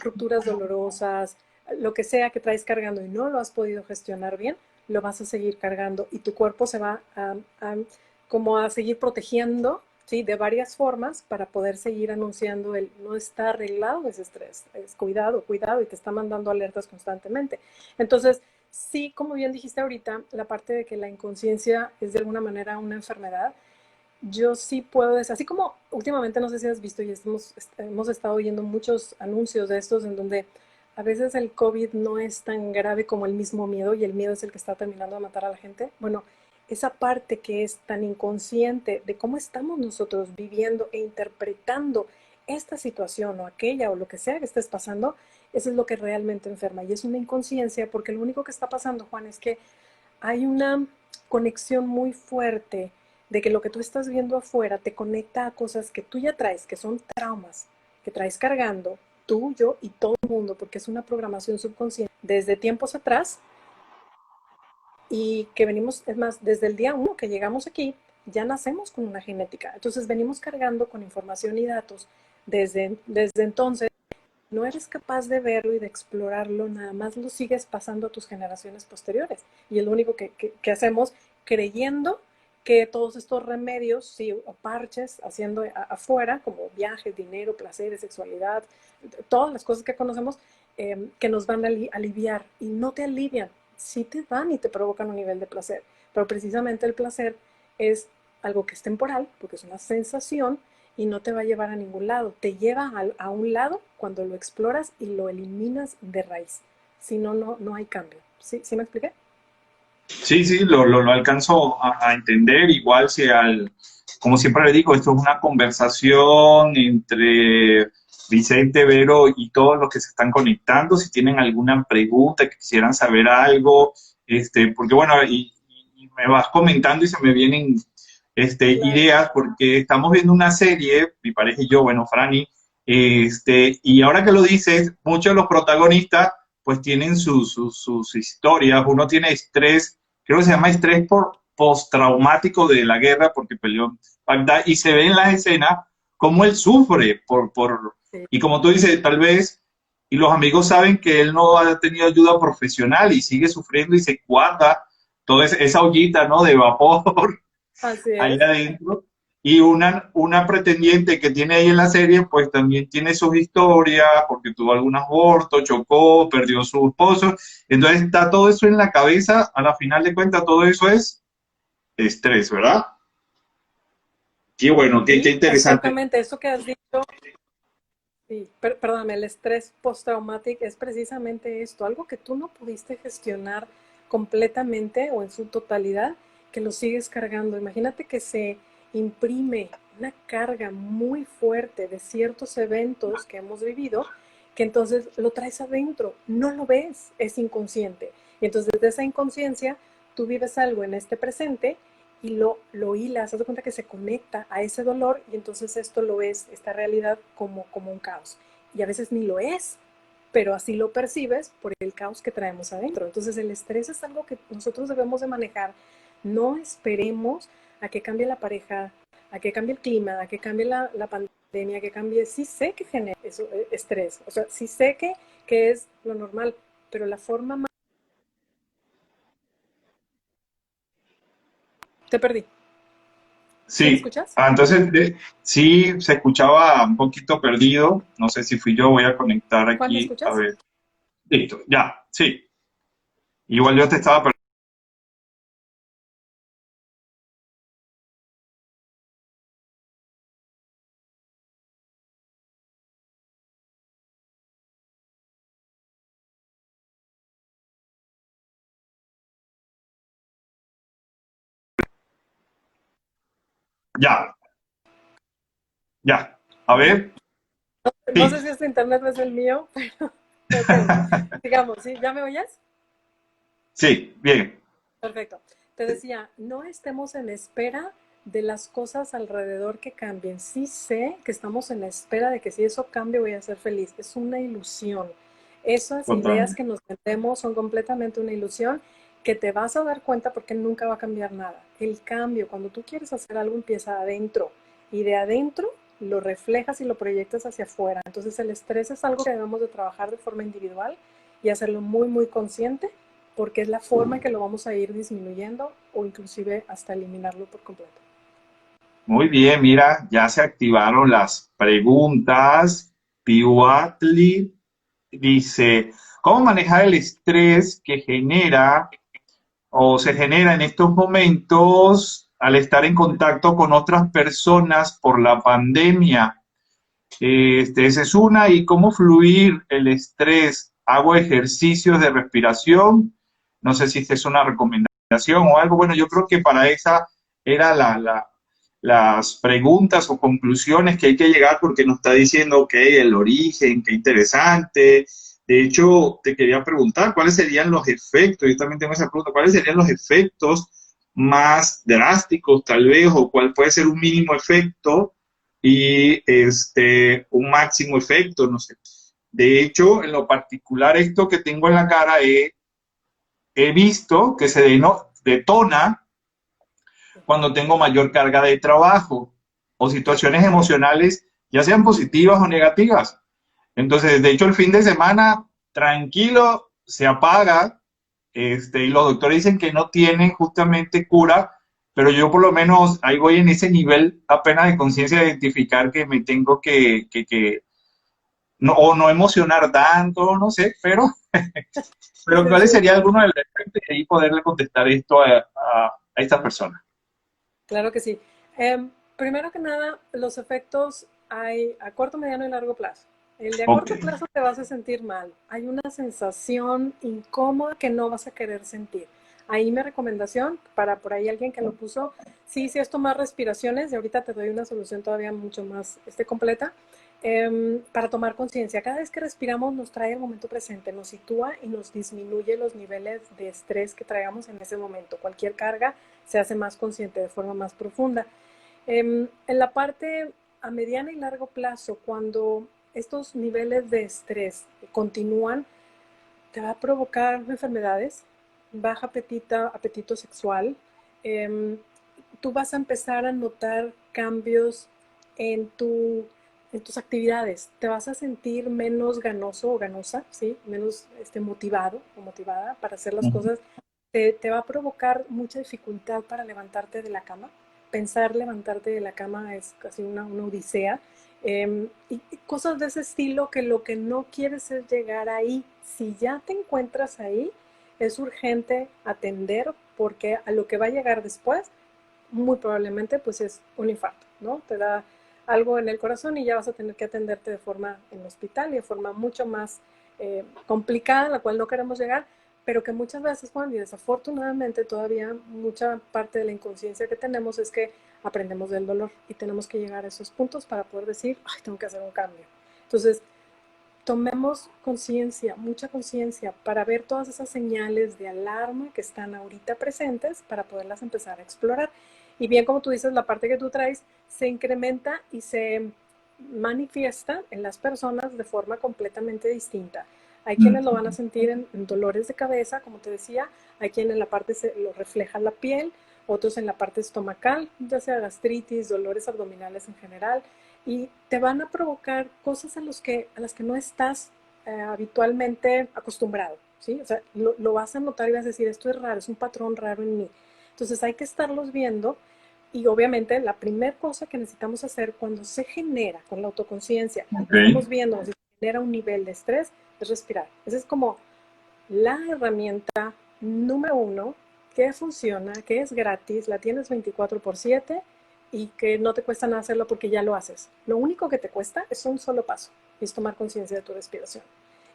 rupturas dolorosas, lo que sea que traes cargando y no lo has podido gestionar bien, lo vas a seguir cargando y tu cuerpo se va como a seguir protegiendo, ¿sí? De varias formas para poder seguir anunciando el no está arreglado ese estrés, es cuidado, cuidado y te está mandando alertas constantemente. Entonces, sí, como bien dijiste ahorita, la parte de que la inconsciencia es de alguna manera una enfermedad, yo sí puedo decir, así como últimamente no sé si has visto y hemos estado oyendo muchos anuncios de estos en donde a veces el COVID no es tan grave como el mismo miedo y el miedo es el que está terminando de matar a la gente. Bueno, esa parte que es tan inconsciente de cómo estamos nosotros viviendo e interpretando esta situación o aquella o lo que sea que estés pasando, eso es lo que realmente enferma y es una inconsciencia porque lo único que está pasando, Juan, es que hay una conexión muy fuerte de que lo que tú estás viendo afuera te conecta a cosas que tú ya traes, que son traumas, que traes cargando tú, yo y todo el mundo, porque es una programación subconsciente desde tiempos atrás y que venimos, es más, desde el día uno que llegamos aquí, ya nacemos con una genética. Entonces venimos cargando con información y datos desde entonces. No eres capaz de verlo y de explorarlo, nada más lo sigues pasando a tus generaciones posteriores. Y es lo único que hacemos creyendo que todos estos remedios, sí, o parches, haciendo afuera, como viajes, dinero, placeres, sexualidad, todas las cosas que conocemos, que nos van a aliviar. Y no te alivian, sí te dan y te provocan un nivel de placer. Pero precisamente el placer es algo que es temporal, porque es una sensación, y no te va a llevar a ningún lado. Te lleva a un lado cuando lo exploras y lo eliminas de raíz. Si no, no hay cambio. ¿Sí? ¿Sí me expliqué? Sí, sí, lo alcanzo a entender. Igual si como siempre le digo, esto es una conversación entre Vicente, Vero y todos los que se están conectando. Si tienen alguna pregunta, que quisieran saber algo, porque bueno, y me vas comentando y se me vienen Claro. ideas, porque estamos viendo una serie, mi pareja y yo, bueno, Franny, y ahora que lo dices, muchos de los protagonistas pues tienen sus historias. Uno tiene estrés, creo que se llama estrés postraumático de la guerra, porque peleó en Bagdad, y se ve en las escenas cómo él sufre Sí. y como tú dices, tal vez, y los amigos saben que él no ha tenido ayuda profesional y sigue sufriendo y se guarda toda esa ollita, ¿no?, de vapor Así ahí es. adentro. Y una pretendiente que tiene ahí en la serie, pues también tiene sus historias, porque tuvo algún aborto, chocó, perdió su esposo. Entonces está todo eso en la cabeza. A la final de cuentas, todo eso es estrés, ¿verdad? Qué bueno, qué Sí, interesante. exactamente. Eso que has dicho, sí, perdóname, el estrés postraumático es precisamente esto, algo que tú no pudiste gestionar completamente o en su totalidad, que lo sigues cargando. Imagínate que se imprime una carga muy fuerte de ciertos eventos que hemos vivido, que entonces lo traes adentro, no lo ves, es inconsciente. Y entonces desde esa inconsciencia tú vives algo en este presente y lo hilas, haz de cuenta que se conecta a ese dolor y entonces esto lo es, esta realidad como un caos. Y a veces ni lo es, pero así lo percibes por el caos que traemos adentro. Entonces el estrés es algo que nosotros debemos de manejar. No esperemos a que cambie la pareja, a que cambie el clima, a que cambie la pandemia, a que cambie. Sí sé que genera eso, estrés, o sea, sí sé que es lo normal, pero la forma más... Te perdí. ¿Sí me Sí. escuchas? Entonces, sí, se escuchaba un poquito perdido. No sé si fui yo, voy a conectar Juan, ¿me aquí. A escuchas? ver. Listo, ya, sí. Igual yo te estaba perdiendo. Ya, ya. A ¿Ya? ver. No Sí, sé si este internet es el mío, pero ok, sigamos, ¿sí? ¿Ya me oyes? sí, bien. Perfecto. Te decía, no estemos en espera de las cosas alrededor que cambien. Sí sé que estamos en la espera de que si eso cambie voy a ser feliz. Es una ilusión. Esas ideas Totalmente. que nos metemos son completamente una ilusión que te vas a dar cuenta porque nunca va a cambiar nada. El cambio, cuando tú quieres hacer algo, empieza adentro y de adentro lo reflejas y lo proyectas hacia afuera. Entonces el estrés es algo que debemos de trabajar de forma individual y hacerlo muy, muy consciente porque es la forma en que lo vamos a ir disminuyendo o inclusive hasta eliminarlo por completo. Muy bien, mira, ya se activaron las preguntas. Piwatli dice, ¿cómo manejar el estrés que genera o se genera en estos momentos al estar en contacto con otras personas por la pandemia? Esa es una. ¿Y cómo fluir el estrés? ¿Hago ejercicios de respiración? No sé si esta es una recomendación o algo. Bueno, yo creo que para esa era las preguntas o conclusiones que hay que llegar, porque nos está diciendo, ok, el origen, qué interesante. De hecho, te quería preguntar, ¿cuáles serían los efectos? Yo también tengo esa pregunta, ¿cuáles serían los efectos más drásticos tal vez, o cuál puede ser un mínimo efecto y un máximo efecto, no sé. De hecho, en lo particular, esto que tengo en la cara, he visto que se detona cuando tengo mayor carga de trabajo o situaciones emocionales, ya sean positivas o negativas. Entonces, de hecho, el fin de semana, tranquilo, se apaga, y los doctores dicen que no tienen justamente cura, pero yo por lo menos ahí voy en ese nivel apenas de conciencia de identificar que me tengo que no, o no emocionar tanto, no sé, pero Sí, ¿cuáles sí, serían algunos de los efectos y ahí poderle contestar esto a esta persona? claro que sí. Primero que nada, los efectos hay a corto, mediano y largo plazo. El de a Ok. corto plazo te vas a sentir mal. Hay una sensación incómoda que no vas a querer sentir. Ahí mi recomendación para por ahí alguien que lo puso, sí, sí es tomar respiraciones y ahorita te doy una solución todavía mucho más completa. Para tomar conciencia, cada vez que respiramos nos trae el momento presente, nos sitúa y nos disminuye los niveles de estrés que traigamos en ese momento. Cualquier carga se hace más consciente de forma más profunda. En la parte a mediano y largo plazo, cuando estos niveles de estrés continúan, te va a provocar enfermedades, baja apetito sexual. eh, Tú vas a empezar a notar cambios en, en tus actividades. Te vas a sentir menos ganoso o ganosa, ¿sí? Menos motivado o motivada para hacer las cosas. Te va a provocar mucha dificultad para levantarte de la cama. Pensar levantarte de la cama es casi una odisea. Y cosas de ese estilo que lo que no quieres es llegar ahí. Si ya te encuentras ahí, es urgente atender porque a lo que va a llegar después, muy probablemente pues es un infarto, ¿no? Te da algo en el corazón y ya vas a tener que atenderte de forma en el hospital y de forma mucho más complicada, a la cual no queremos llegar, pero que muchas veces, Juan, y desafortunadamente todavía mucha parte de la inconsciencia que tenemos es que aprendemos del dolor y tenemos que llegar a esos puntos para poder decir, ay, tengo que hacer un cambio. Entonces, tomemos conciencia, mucha conciencia, para ver todas esas señales de alarma que están ahorita presentes para poderlas empezar a explorar. Y bien, como tú dices, la parte que tú traes se incrementa y se manifiesta en las personas de forma completamente distinta. Hay quienes lo van a sentir en dolores de cabeza, como te decía, hay quienes en la parte se lo refleja la piel, otros en la parte estomacal, ya sea gastritis, dolores abdominales en general, y te van a provocar cosas a las que no estás habitualmente acostumbrado, ¿sí? O sea, lo vas a notar y vas a decir, esto es raro, es un patrón raro en mí. Entonces hay que estarlos viendo y obviamente la primera cosa que necesitamos hacer cuando se genera con la autoconciencia, Ok. estamos viendo si se genera un nivel de estrés, es respirar. Esa es como la herramienta número uno que funciona, que es gratis, la tienes 24/7 y que no te cuesta nada hacerlo porque ya lo haces. Lo único que te cuesta es un solo paso, es tomar conciencia de tu respiración.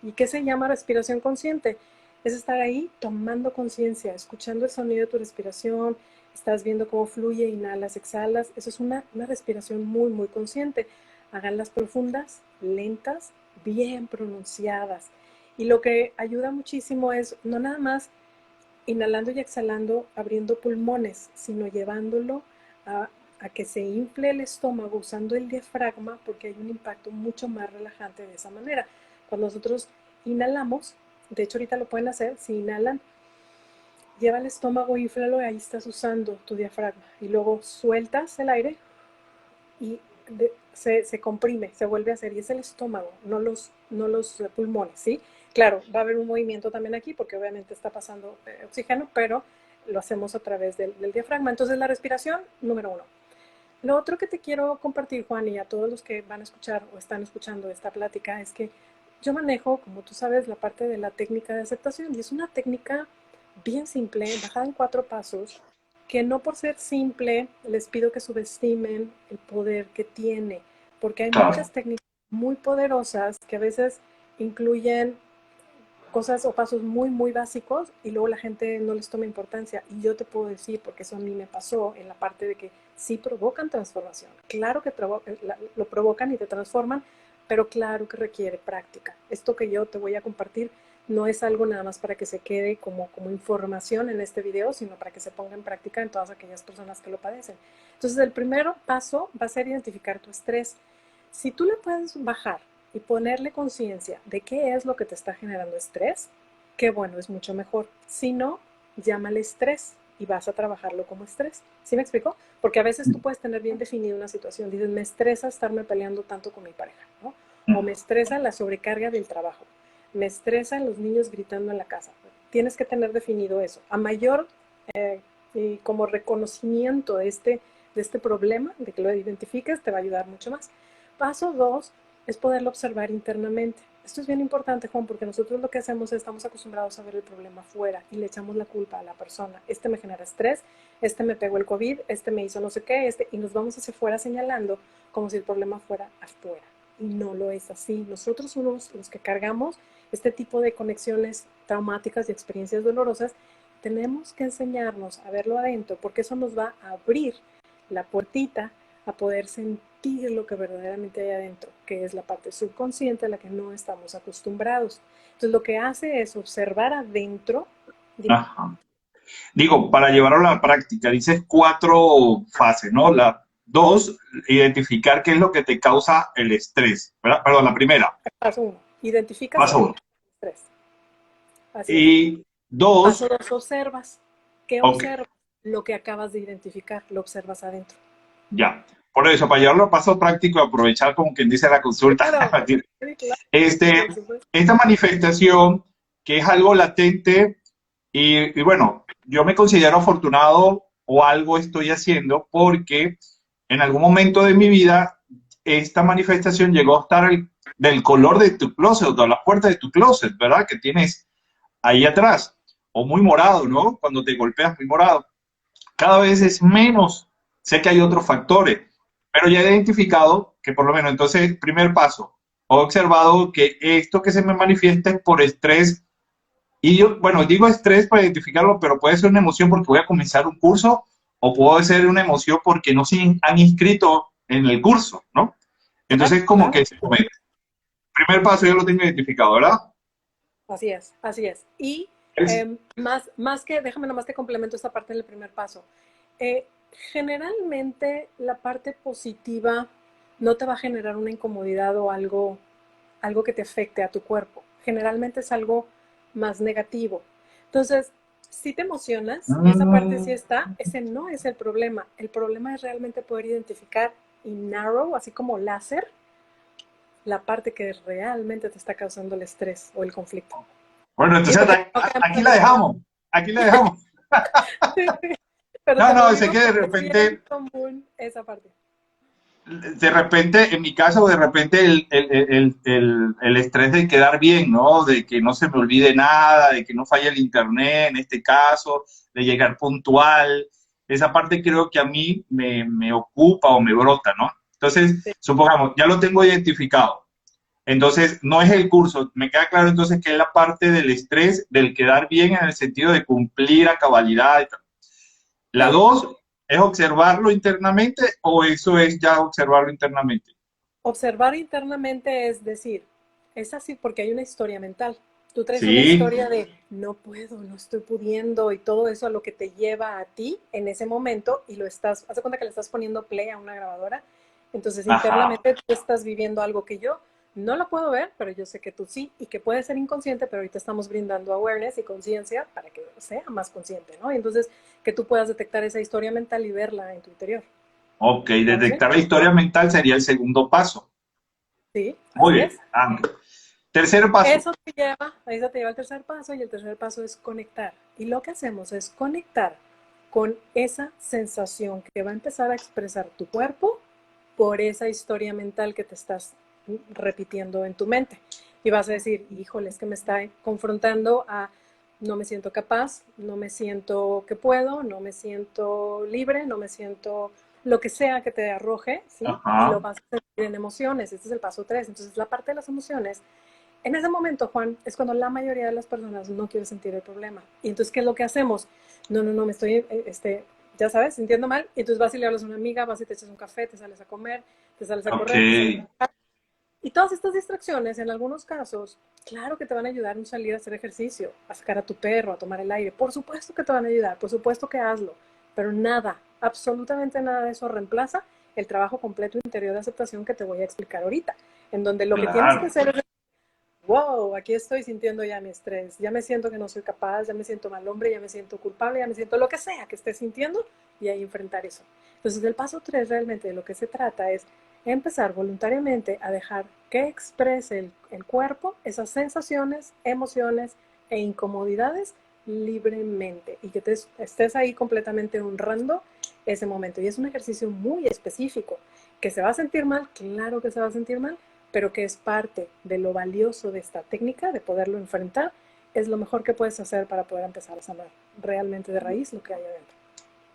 ¿Y qué se llama respiración consciente? Es estar ahí tomando conciencia, escuchando el sonido de tu respiración, estás viendo cómo fluye, inhalas, exhalas. Eso es una respiración muy, muy consciente. Háganlas profundas, lentas, bien pronunciadas. Y lo que ayuda muchísimo es no nada más inhalando y exhalando, abriendo pulmones, sino llevándolo a, a que se infle el estómago usando el diafragma, porque hay un impacto mucho más relajante de esa manera. Cuando nosotros inhalamos, de hecho ahorita lo pueden hacer, si inhalan, lleva el estómago, inflalo y ahí estás usando tu diafragma. Y luego sueltas el aire y se comprime, se vuelve a hacer, y es el estómago, no los pulmones, ¿sí? Claro, va a haber un movimiento también aquí porque obviamente está pasando oxígeno, pero lo hacemos a través del diafragma. Entonces la respiración, número uno. Lo otro que te quiero compartir, Juan, y a todos los que van a escuchar o están escuchando esta plática, es que yo manejo, como tú sabes, la parte de la técnica de aceptación y es una técnica bien simple, bajada en 4 pasos, que no por ser simple les pido que subestimen el poder que tiene, porque hay Claro. muchas técnicas muy poderosas que a veces incluyen cosas o pasos muy, muy básicos y luego la gente no les toma importancia. Y yo te puedo decir, porque eso a mí me pasó en la parte de que sí provocan transformación. Claro que lo provocan y te transforman, pero claro que requiere práctica. Esto que yo te voy a compartir no es algo nada más para que se quede como información en este video, sino para que se ponga en práctica en todas aquellas personas que lo padecen. Entonces, el primer paso va a ser identificar tu estrés. Si tú le puedes bajar y ponerle conciencia de qué es lo que te está generando estrés, qué bueno, es mucho mejor. Si no, llámale estrés, y vas a trabajarlo como estrés. ¿Sí me explico? Porque a veces tú puedes tener bien definida una situación. Dices, me estresa estarme peleando tanto con mi pareja, ¿no? O me estresa la sobrecarga del trabajo. Me estresan los niños gritando en la casa. Tienes que tener definido eso. A mayor y como reconocimiento de este problema, de que lo identifiques, te va a ayudar mucho más. Paso 2 es poderlo observar internamente. Esto es bien importante, Juan, porque nosotros lo que hacemos es estamos acostumbrados a ver el problema afuera y le echamos la culpa a la persona. Este me genera estrés, este me pegó el COVID, este me hizo no sé qué, y nos vamos hacia afuera señalando como si el problema fuera afuera. Y no lo es así. Nosotros somos los que cargamos este tipo de conexiones traumáticas y experiencias dolorosas. Tenemos que enseñarnos a verlo adentro, porque eso nos va a abrir la puertita a poder sentir lo que verdaderamente hay adentro, que es la parte subconsciente a la que no estamos acostumbrados. Entonces lo que hace es observar adentro. Ajá. Digo, para llevarlo a la práctica, dices 4 fases, ¿no? La 2, identificar qué es lo que te causa el estrés, ¿verdad? Perdón, la primera. Paso 1, identificas Paso el 1. estrés. Así es. Y Paso 2, 2, observas. ¿Qué ok, observas? Lo que acabas de identificar, lo observas adentro. ya. Por eso, para llevarlo a paso práctico, aprovechar como quien dice la consulta. Claro, sí, claro, Este, por supuesto. esta manifestación, que es algo latente, y bueno, yo me considero afortunado o algo estoy haciendo porque en algún momento de mi vida esta manifestación llegó a estar del color de tu closet, o de la puerta de tu closet, ¿verdad? Que tienes ahí atrás, o muy morado, ¿no? Cuando te golpeas muy morado. Cada vez es menos. Sé que hay otros factores, pero ya he identificado que por lo menos entonces, primer paso, he observado que esto que se me manifiesta es por estrés. Y yo, bueno, digo estrés para identificarlo, pero puede ser una emoción porque voy a comenzar un curso o puede ser una emoción porque no se han inscrito en el curso, ¿no? Claro, Entonces, como claro. que ese momento. Primer paso yo lo tengo identificado, ¿verdad? Así es, así es. Y Es, más que, déjame nomás te complemento esta parte del primer paso. Eh, Generalmente la parte positiva no te va a generar una incomodidad o algo que te afecte a tu cuerpo. Generalmente es algo más negativo. Entonces, si te emocionas y esa parte sí está, ese no es el problema. El problema es realmente poder identificar y narrow, así como láser, la parte que realmente te está causando el estrés o el conflicto. bueno, Y es entonces lo que no caemos aquí en la eso. dejamos, aquí la dejamos. Pero No, te lo no, sé digo que de porque es bien repente común esa parte. en mi caso, de repente el estrés de quedar bien, ¿no? De que no se me olvide nada, de que no falle el internet, en este caso, de llegar puntual. Esa parte creo que a mí me ocupa o me brota, ¿no? Entonces, Sí. supongamos, ya lo tengo identificado. Entonces, no es el curso. Me queda claro entonces que es la parte del estrés, del quedar bien en el sentido de cumplir a cabalidad y tal. La Sí. 2 es observarlo internamente o eso es ya observarlo internamente. Observar internamente es decir, es así porque hay una historia mental. Tú traes una Sí, historia de no puedo, no estoy pudiendo y todo eso a lo que te lleva a ti en ese momento y lo estás, haz de cuenta que le estás poniendo play a una grabadora. Entonces ajá, internamente tú estás viviendo algo que yo no lo puedo ver, pero yo sé que tú sí y que puede ser inconsciente, pero ahorita estamos brindando awareness y conciencia para que sea más consciente, ¿no? Y entonces que tú puedas detectar esa historia mental y verla en tu interior. ok, ¿Vamos bien? detectar la historia mental sería el segundo paso. Sí, Muy así bien. es. Tercer paso. Eso te lleva al tercer paso y el tercer paso es conectar. Y lo que hacemos es conectar con esa sensación que va a empezar a expresar tu cuerpo por esa historia mental que te estás repitiendo en tu mente. Y vas a decir, híjole, es que me está confrontando a no me siento capaz, no me siento que puedo, no me siento libre, no me siento lo que sea que te arroje, ¿sí? Y lo Ajá. vas a sentir en emociones. Este es el paso 3. Entonces, la parte de las emociones en ese momento, Juan, es cuando la mayoría de las personas no quiere sentir el problema. Y entonces, ¿qué es lo que hacemos? No, me estoy, ya sabes, sintiendo mal. Y entonces vas y le hablas a una amiga, vas y te echas un café, te sales a comer, te sales a Ok. correr, te sales a trabajar. Y todas estas distracciones, en algunos casos, claro que te van a ayudar a salir a hacer ejercicio, a sacar a tu perro, a tomar el aire. Por supuesto que te van a ayudar, por supuesto que hazlo. Pero nada, absolutamente nada de eso reemplaza el trabajo completo interior de aceptación que te voy a explicar ahorita. En donde lo que tienes que Claro. hacer es wow, aquí estoy sintiendo ya mi estrés, ya me siento que no soy capaz, ya me siento mal hombre, ya me siento culpable, ya me siento lo que sea que esté sintiendo y ahí enfrentar eso. Entonces el paso 3 realmente de lo que se trata es empezar voluntariamente a dejar que exprese el cuerpo esas sensaciones, emociones e incomodidades libremente y que estés ahí completamente honrando ese momento. Y es un ejercicio muy específico. ¿Que se va a sentir mal? Claro que se va a sentir mal, pero que es parte de lo valioso de esta técnica, de poderlo enfrentar, es lo mejor que puedes hacer para poder empezar a sanar realmente de raíz lo que hay adentro.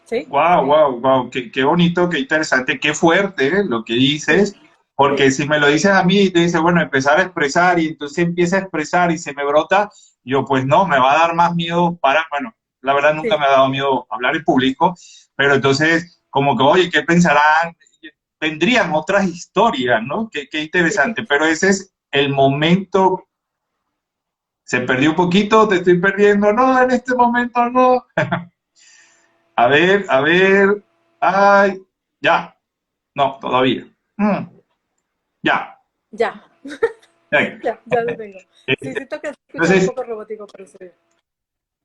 ¿Sí? Wow, wow, wow, qué bonito, qué interesante, qué fuerte lo que Sí, dices, porque sí, si me lo dices a mí y te dices, bueno, empezar a expresar y entonces empieza a expresar y se me brota, yo pues no, me va a dar más miedo para, bueno, la verdad nunca sí. me ha dado miedo hablar en público, pero entonces como que, oye, ¿qué pensarán? Vendrían otras historias, ¿no? Qué Sí. interesante, pero ese es el momento, se perdió un poquito, te estoy perdiendo, no, en este momento no. A ver, ay, ya. No, todavía. Ya. Ya, Venga. ya lo tengo. Sí, siento que se escucha un Entonces, poco robótico, pero sí.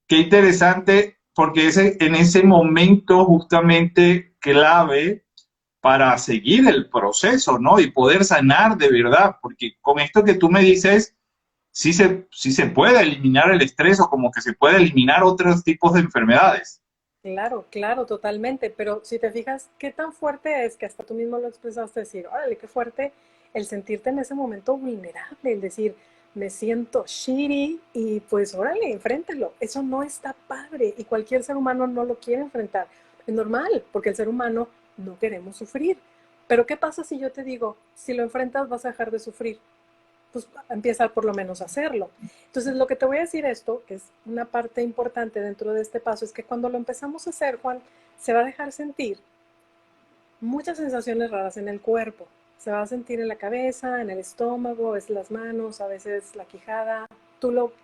qué interesante, porque en ese momento justamente clave para seguir el proceso, ¿no? Y poder sanar de verdad, porque con esto que tú me dices, sí se puede eliminar el estrés o como que se puede eliminar otros tipos de enfermedades. Claro, claro, totalmente. Pero si te fijas, qué tan fuerte es que hasta tú mismo lo expresaste, decir, órale, qué fuerte el sentirte en ese momento vulnerable, el decir, me siento shitty y pues órale, enfréntelo. Eso no está padre y cualquier ser humano no lo quiere enfrentar. Es normal, porque el ser humano no queremos sufrir. Pero ¿qué pasa si yo te digo, si lo enfrentas vas a dejar de sufrir? Pues empieza por lo menos a hacerlo. Entonces, lo que te voy a decir esto, que es una parte importante dentro de este paso, es que cuando lo empezamos a hacer, Juan, se va a dejar sentir muchas sensaciones raras en el cuerpo. Se va a sentir en la cabeza, en el estómago, a veces las manos, a veces la quijada.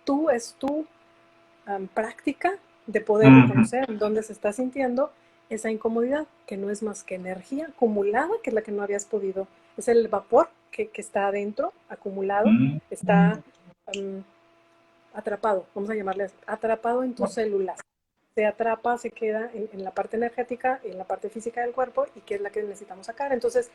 Tú es tu práctica de poder Mm, reconocer dónde se está sintiendo esa incomodidad, que no es más que energía acumulada, que es la que no habías podido, es el vapor que está adentro, acumulado, mm, está um, atrapado, vamos a llamarle atrapado en tus células. Se atrapa, se queda en la parte energética, en la parte física del cuerpo y que es la que necesitamos sacar. Entonces,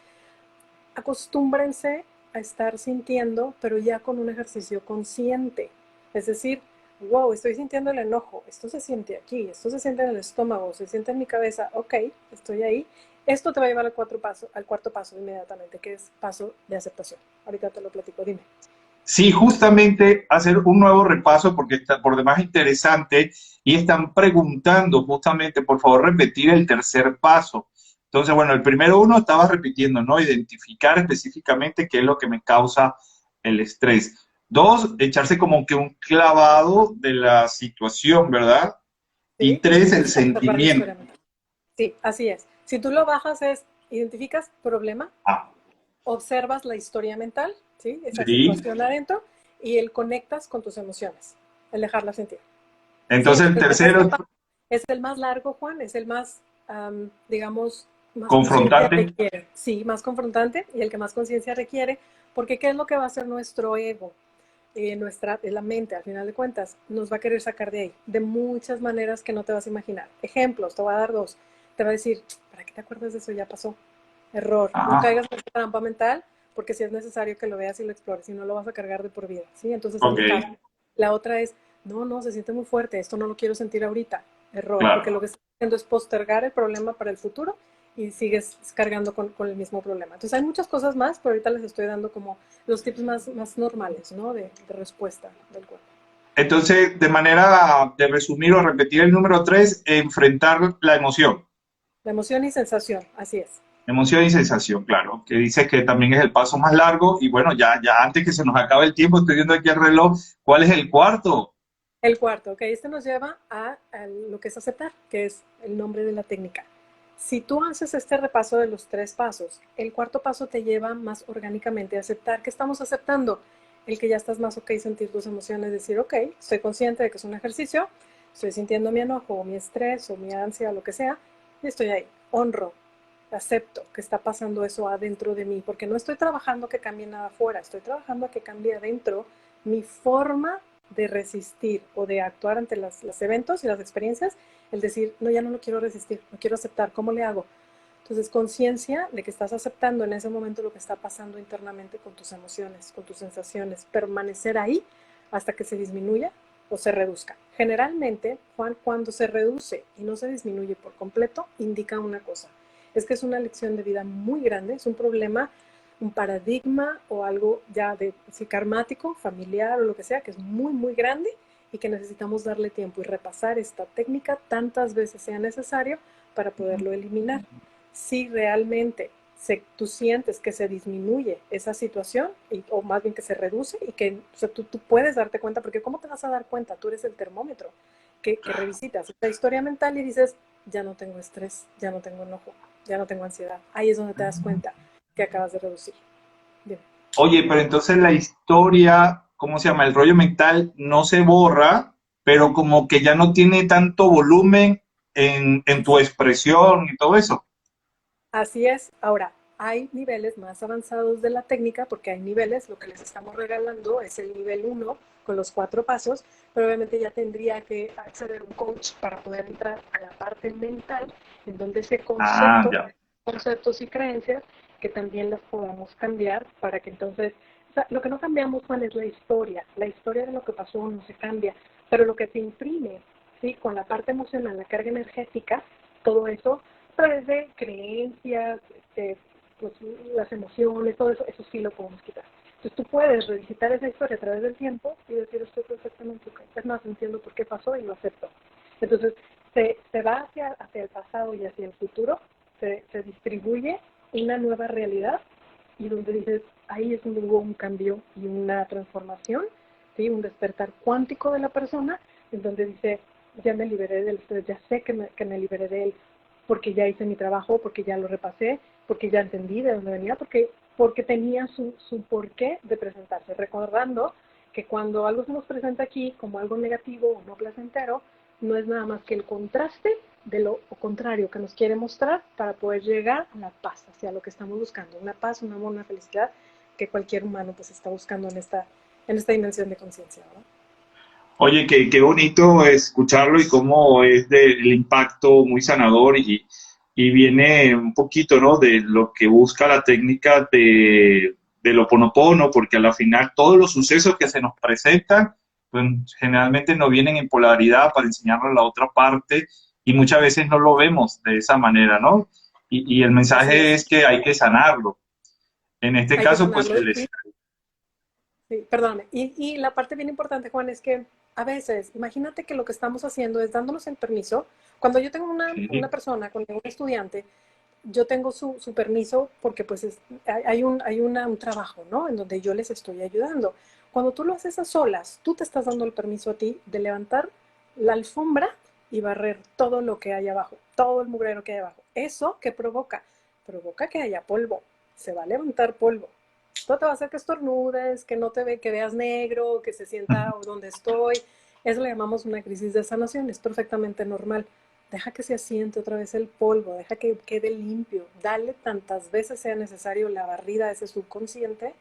acostúmbrense a estar sintiendo, pero ya con un ejercicio consciente. Es decir, wow, estoy sintiendo el enojo, esto se siente aquí, esto se siente en el estómago, se siente en mi cabeza, ok, estoy ahí. Esto te va a llevar al cuarto paso inmediatamente, que es paso de aceptación. Ahorita te lo platico, dime. sí, justamente hacer un nuevo repaso porque está por demás interesante y están preguntando justamente, por favor, repetir el tercer paso. Entonces, bueno, el primero uno estaba repitiendo, ¿no? Identificar específicamente qué es lo que me causa el estrés. Dos, echarse como que un clavado de la situación, ¿verdad? Y ¿Sí? tres, el Observar la sentimiento. historia mental. Sí, así es. Si tú lo bajas es, identificas problema, Ah, observas la historia mental, ¿sí? Esa sí. situación adentro, y el conectas con tus emociones, el dejarla sentir. Sí, Entonces el tercero es es el más largo, Juan, es el más, digamos, más conciencia confrontante. requiere. Sí, más confrontante y el que más conciencia requiere, porque ¿qué es lo que va a hacer nuestro ego? La mente, al final de cuentas, nos va a querer sacar de ahí, de muchas maneras que no te vas a imaginar. Ejemplos, te voy a dar dos. Te va a decir, ¿para qué te acuerdas de eso? Ya pasó. Error. No Ah, caigas en esa trampa mental, porque si es necesario que lo veas y lo explores, si no lo vas a cargar de por vida, ¿sí? Entonces ok, evitar. La otra es, no, se siente muy fuerte, esto no lo quiero sentir ahorita. Error, porque claro. lo que estás haciendo es postergar el problema para el futuro y sigues cargando con el mismo problema. Entonces hay muchas cosas más, pero ahorita les estoy dando como los tips más normales, ¿no? De respuesta del cuerpo. Entonces, de manera de resumir o repetir el número tres, enfrentar la emoción. La emoción y sensación, así es. Emoción y sensación, claro, que dices que también es el paso más largo. Y bueno, ya antes que se nos acabe el tiempo, estoy viendo aquí el reloj. ¿Cuál es el cuarto? El cuarto, ok, este nos lleva a lo que es aceptar, que es el nombre de la técnica. Si tú haces este repaso de los tres pasos, el cuarto paso te lleva más orgánicamente a aceptar. ¿Qué estamos aceptando? El que ya estás más ok, sentir tus emociones, decir, ok, estoy consciente de que es un ejercicio, estoy sintiendo mi enojo o mi estrés o mi ansia o lo que sea, y estoy ahí. Honro, acepto que está pasando eso adentro de mí, porque no estoy trabajando que cambie nada afuera, estoy trabajando a que cambie adentro mi forma de resistir o de actuar ante los eventos y las experiencias, el decir, no, ya no lo quiero resistir, lo quiero aceptar, ¿cómo le hago? Entonces, conciencia de que estás aceptando en ese momento lo que está pasando internamente con tus emociones, con tus sensaciones, permanecer ahí hasta que se disminuya o se reduzca. Generalmente, Juan, cuando se reduce y no se disminuye por completo, indica una cosa. Es que es una lección de vida muy grande, es un problema, un paradigma o algo ya de si karmático, familiar o lo que sea, que es muy, muy grande y que necesitamos darle tiempo y repasar esta técnica tantas veces sea necesario para poderlo eliminar. Si realmente tú sientes que se disminuye esa situación, o más bien que se reduce, y que o sea, tú puedes darte cuenta, porque ¿cómo te vas a dar cuenta? Tú eres el termómetro que revisitas esta historia mental y dices, ya no tengo estrés, ya no tengo enojo, ya no tengo ansiedad. Ahí es donde te das cuenta que acabas de reducir. Bien. Oye, pero entonces la historia, ¿cómo se llama? El rollo mental no se borra, pero como que ya no tiene tanto volumen en tu expresión y todo eso. Así es. Ahora, hay niveles más avanzados de la técnica, porque hay niveles, lo que les estamos regalando es el nivel 1 con los 4 pasos, pero obviamente ya tendría que acceder un coach para poder entrar a la parte mental, en donde ese Ah, ya. conceptos y creencias, que también las podamos cambiar para que entonces, o sea, lo que no cambiamos, Juan, es la historia de lo que pasó no se cambia, pero lo que se imprime, ¿sí? Con la parte emocional, la carga energética, todo eso a través de creencias, pues, las emociones, todo eso, eso sí lo podemos quitar. Entonces tú puedes revisitar esa historia a través del tiempo y decir, estoy perfectamente ok. Es más, entiendo por qué pasó y lo acepto. Entonces se va hacia el pasado y hacia el futuro, se distribuye una nueva realidad y donde dices, ahí es donde hubo un cambio y una transformación, ¿sí? Un despertar cuántico de la persona, en donde dice, ya me liberé del estrés, ya sé que me liberé de él, porque ya hice mi trabajo, porque ya lo repasé, porque ya entendí de dónde venía, porque tenía su porqué de presentarse, recordando que cuando algo se nos presenta aquí como algo negativo o no placentero, no es nada más que el contraste de lo contrario que nos quiere mostrar para poder llegar a la paz, hacia lo que estamos buscando, una paz, un amor, una felicidad que cualquier humano pues está buscando en esta dimensión de conciencia, ¿verdad? Oye, qué bonito escucharlo y cómo es del impacto muy sanador y viene un poquito, ¿no? De lo que busca la técnica del Ho Oponopono, porque a la final todos los sucesos que se nos presentan, pues generalmente nos vienen en polaridad para enseñarnos la otra parte y muchas veces no lo vemos de esa manera, ¿no? Y el Así mensaje es, es que hay que sanarlo. En este hay que caso, pues sanarlo. el Sí, perdóname. Y la parte bien importante, Juan, es que a veces, imagínate que lo que estamos haciendo es dándonos el permiso. Cuando yo tengo una sí, persona, con un estudiante, yo tengo su permiso porque pues hay un trabajo, ¿no? En donde yo les estoy ayudando. Cuando tú lo haces a solas, tú te estás dando el permiso a ti de levantar la alfombra y barrer todo lo que hay abajo, todo el mugrero que hay abajo. ¿Eso qué provoca? Provoca que haya polvo. Se va a levantar polvo. Esto te va a hacer que estornudes, que no te que veas negro, que se sienta donde estoy. Eso le llamamos una crisis de sanación, es perfectamente normal. Deja que se asiente otra vez el polvo, deja que quede limpio, dale tantas veces sea necesario la barrida a ese subconsciente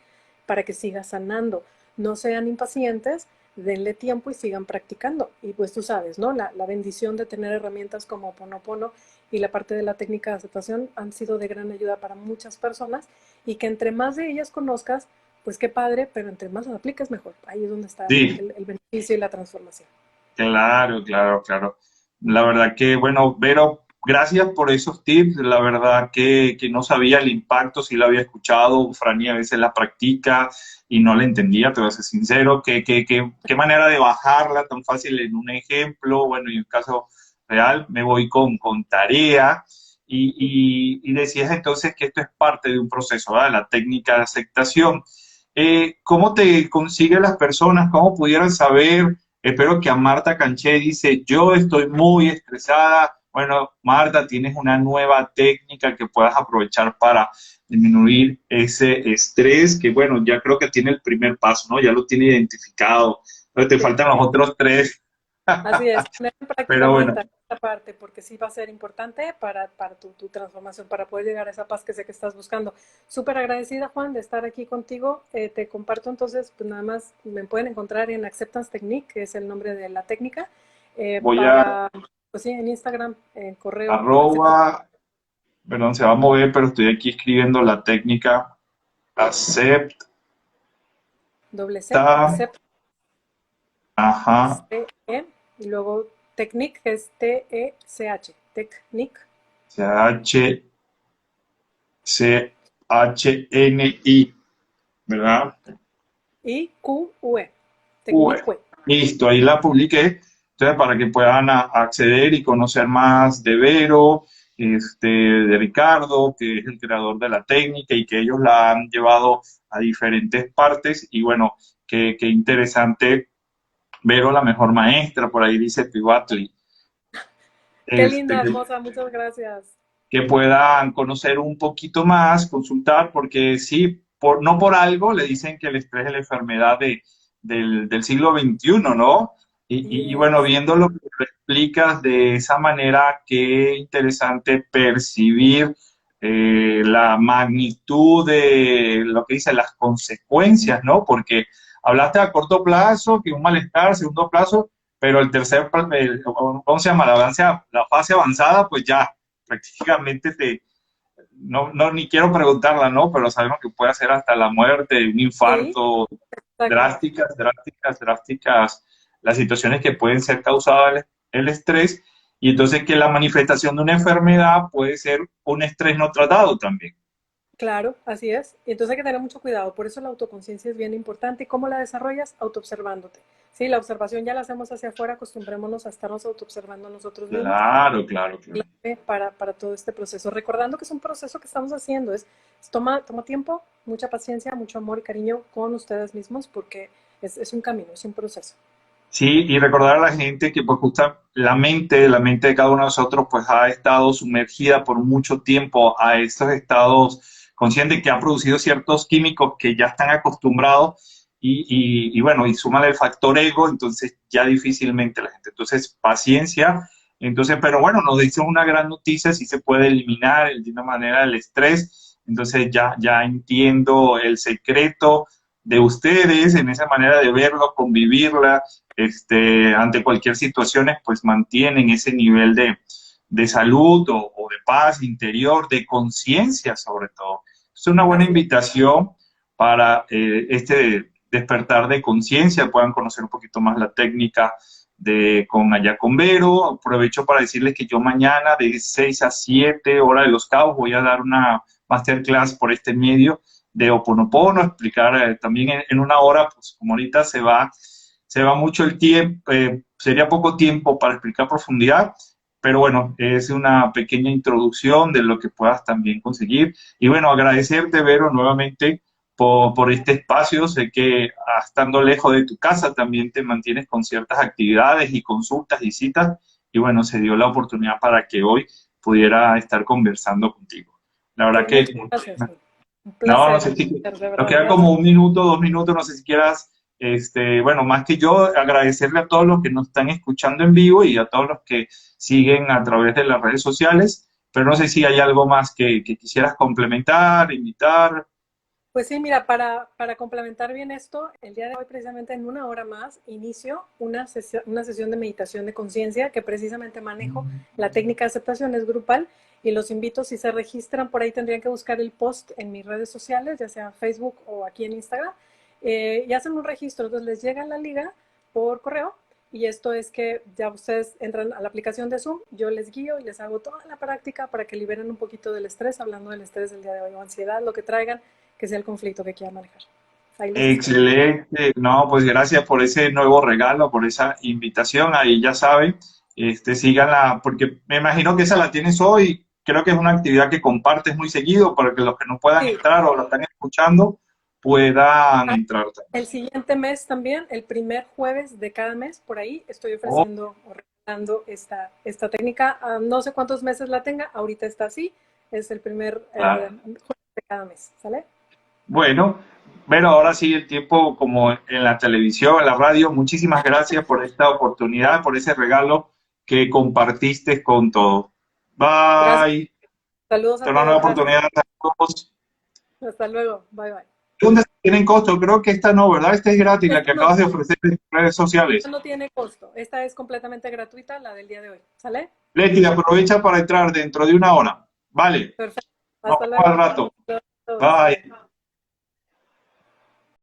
para que siga sanando. No sean impacientes, denle tiempo y sigan practicando. Y pues tú sabes, ¿no? La bendición de tener herramientas como Ponopono y la parte de la técnica de aceptación han sido de gran ayuda para muchas personas y que entre más de ellas conozcas, pues qué padre, pero entre más las aplicas mejor. Ahí es donde está sí. el beneficio y la transformación. Claro, claro, claro. La verdad que, bueno, Vero, gracias por esos tips. La verdad que no sabía el impacto, sí lo había escuchado. Franny a veces la practica y no la entendía, te voy a ser sincero. Qué manera de bajarla tan fácil en un ejemplo. Bueno, y en un caso real, me voy con tarea. Y decías entonces que esto es parte de un proceso, ¿verdad? La técnica de aceptación. ¿Cómo te consiguen las personas? ¿Cómo pudieran saber? Espero que a Marta Canché dice, yo estoy muy estresada. Bueno, Marta, tienes una nueva técnica que puedas aprovechar para disminuir ese estrés, que bueno, ya creo que tiene el primer paso, ¿no? Ya lo tiene identificado. Pero te Sí, faltan los otros tres. Así es, poner en práctica, Pero bueno, Marta, esta parte, porque sí va a ser importante para tu transformación, para poder llegar a esa paz que sé que estás buscando. Súper agradecida, Juan, de estar aquí contigo. Te comparto entonces, pues nada más me pueden encontrar en Acceptance Technique, que es el nombre de la técnica, voy a para, pues sí, en Instagram, en correo, Acceptance, arroba, perdón, se va a mover, pero estoy aquí escribiendo la técnica acepta, doble C, Accept, ajá, C-E, y luego Technique, que es T-E-C-H, Technique, C-H-C-H-N-I, ¿verdad? y Q-U-E, Ue. Technique. Listo, ahí la publiqué. Entonces, para que puedan acceder y conocer más de Vero, de Ricardo, que es el creador de la técnica y que ellos la han llevado a diferentes partes. Y bueno, qué interesante. Vero, la mejor maestra, por ahí dice Pivatli. Qué linda, Que hermosa, muchas gracias. que puedan conocer un poquito más, consultar, porque sí, no por algo le dicen que el estrés es la enfermedad del siglo XXI, ¿no? Y bueno, Yes. viendo lo que lo explicas de esa manera, qué interesante percibir la magnitud de lo que dice las consecuencias, ¿no? Porque hablaste a corto plazo, que un malestar, segundo plazo, pero el tercer, ¿cómo se llama? La fase avanzada, pues ya prácticamente no, ni quiero preguntarla, ¿no? Pero sabemos que puede ser hasta la muerte, un Sí, infarto, exacto. drásticas, las situaciones que pueden ser causadas el estrés, y entonces que la manifestación de una enfermedad puede ser un estrés no tratado también. Claro, así es. Y entonces hay que tener mucho cuidado. Por eso la autoconciencia es bien importante. ¿Y cómo la desarrollas? Autoobservándote. Sí, la observación ya la hacemos hacia afuera. Acostumbrémonos a estarnos autoobservando nosotros mismos Claro. para todo este proceso. Recordando que es un proceso que estamos haciendo. Toma tiempo, mucha paciencia, mucho amor y cariño con ustedes mismos porque es un camino, es un proceso. Sí, y recordar a la gente que pues justa la mente de cada uno de nosotros pues ha estado sumergida por mucho tiempo a estos estados conscientes que ha producido ciertos químicos que ya están acostumbrados y bueno, y súmale el factor ego, entonces ya difícilmente la gente. Entonces, paciencia. Entonces, pero bueno, nos dice una gran noticia, si se puede eliminar de una manera el estrés. Entonces ya entiendo el secreto de ustedes en esa manera de verlo, convivirla, ante cualquier situación, pues mantienen ese nivel de salud o de paz interior, de conciencia sobre todo. Es una buena Así es. invitación para este despertar de conciencia, puedan conocer un poquito más la técnica con Allá con Vero. Aprovecho para decirles que yo mañana de 6 a 7 hora de Los Cabos voy a dar una masterclass por este medio de Oponopono, explicar también en una hora, pues como ahorita se va mucho el tiempo, sería poco tiempo para explicar profundidad, pero bueno, es una pequeña introducción de lo que puedas también conseguir. Y bueno, agradecerte, Vero, nuevamente por este espacio. Sé que estando lejos de tu casa también te mantienes con ciertas actividades y consultas y citas. Y bueno, se dio la oportunidad para que hoy pudiera estar conversando contigo. La verdad que Muchas gracias. Un no placer, sé si de nos verdad. queda como Gracias. un minuto, 2 minutos, no sé si quieras, bueno, más que yo, agradecerle a todos los que nos están escuchando en vivo y a todos los que siguen a través de las redes sociales, pero no sé si hay algo más que quisieras complementar, invitar. Pues sí, mira, para complementar bien esto, el día de hoy precisamente en una hora más inicio una sesión de meditación de conciencia que precisamente manejo la técnica de aceptación, es grupal y los invito, si se registran por ahí tendrían que buscar el post en mis redes sociales, ya sea Facebook o aquí en Instagram, y hacen un registro, entonces les llega la liga por correo y esto es que ya ustedes entran a la aplicación de Zoom, yo les guío y les hago toda la práctica para que liberen un poquito del estrés, hablando del estrés del día de hoy o ansiedad, lo que traigan que sea el conflicto que quieran manejar. Ahí les espero. Excelente, no, pues gracias por ese nuevo regalo, por esa invitación, ahí ya saben, síganla, porque me imagino que esa la tienes hoy, creo que es una actividad que compartes muy seguido para que los que no puedan Sí, entrar o la están escuchando puedan ah, entrar también. el siguiente mes también, el primer jueves de cada mes, por ahí estoy Oh, ofreciendo o regalando esta técnica. No sé cuántos meses la tenga, ahorita está así, es el primer claro. jueves de cada mes, ¿sale? Bueno, pero ahora sí el tiempo como en la televisión, en la radio. Muchísimas gracias por esta oportunidad, por ese regalo que compartiste con todos. Gracias. Bye. Saludos Hasta a una nueva todos. Gracias. oportunidad a todos. Hasta luego. Bye bye. ¿Dónde tienen costo? Creo que esta no, ¿verdad? Esta es gratis, la Esta que no, acabas de ofrecer en redes esta sociales. no tiene costo. Esta es completamente gratuita, la del día de hoy. ¿Sale? Leti, aprovecha para entrar dentro de una hora. Vale, Perfecto. nos Hasta vemos al luego. rato. Hasta luego a todos. Bye. Bye.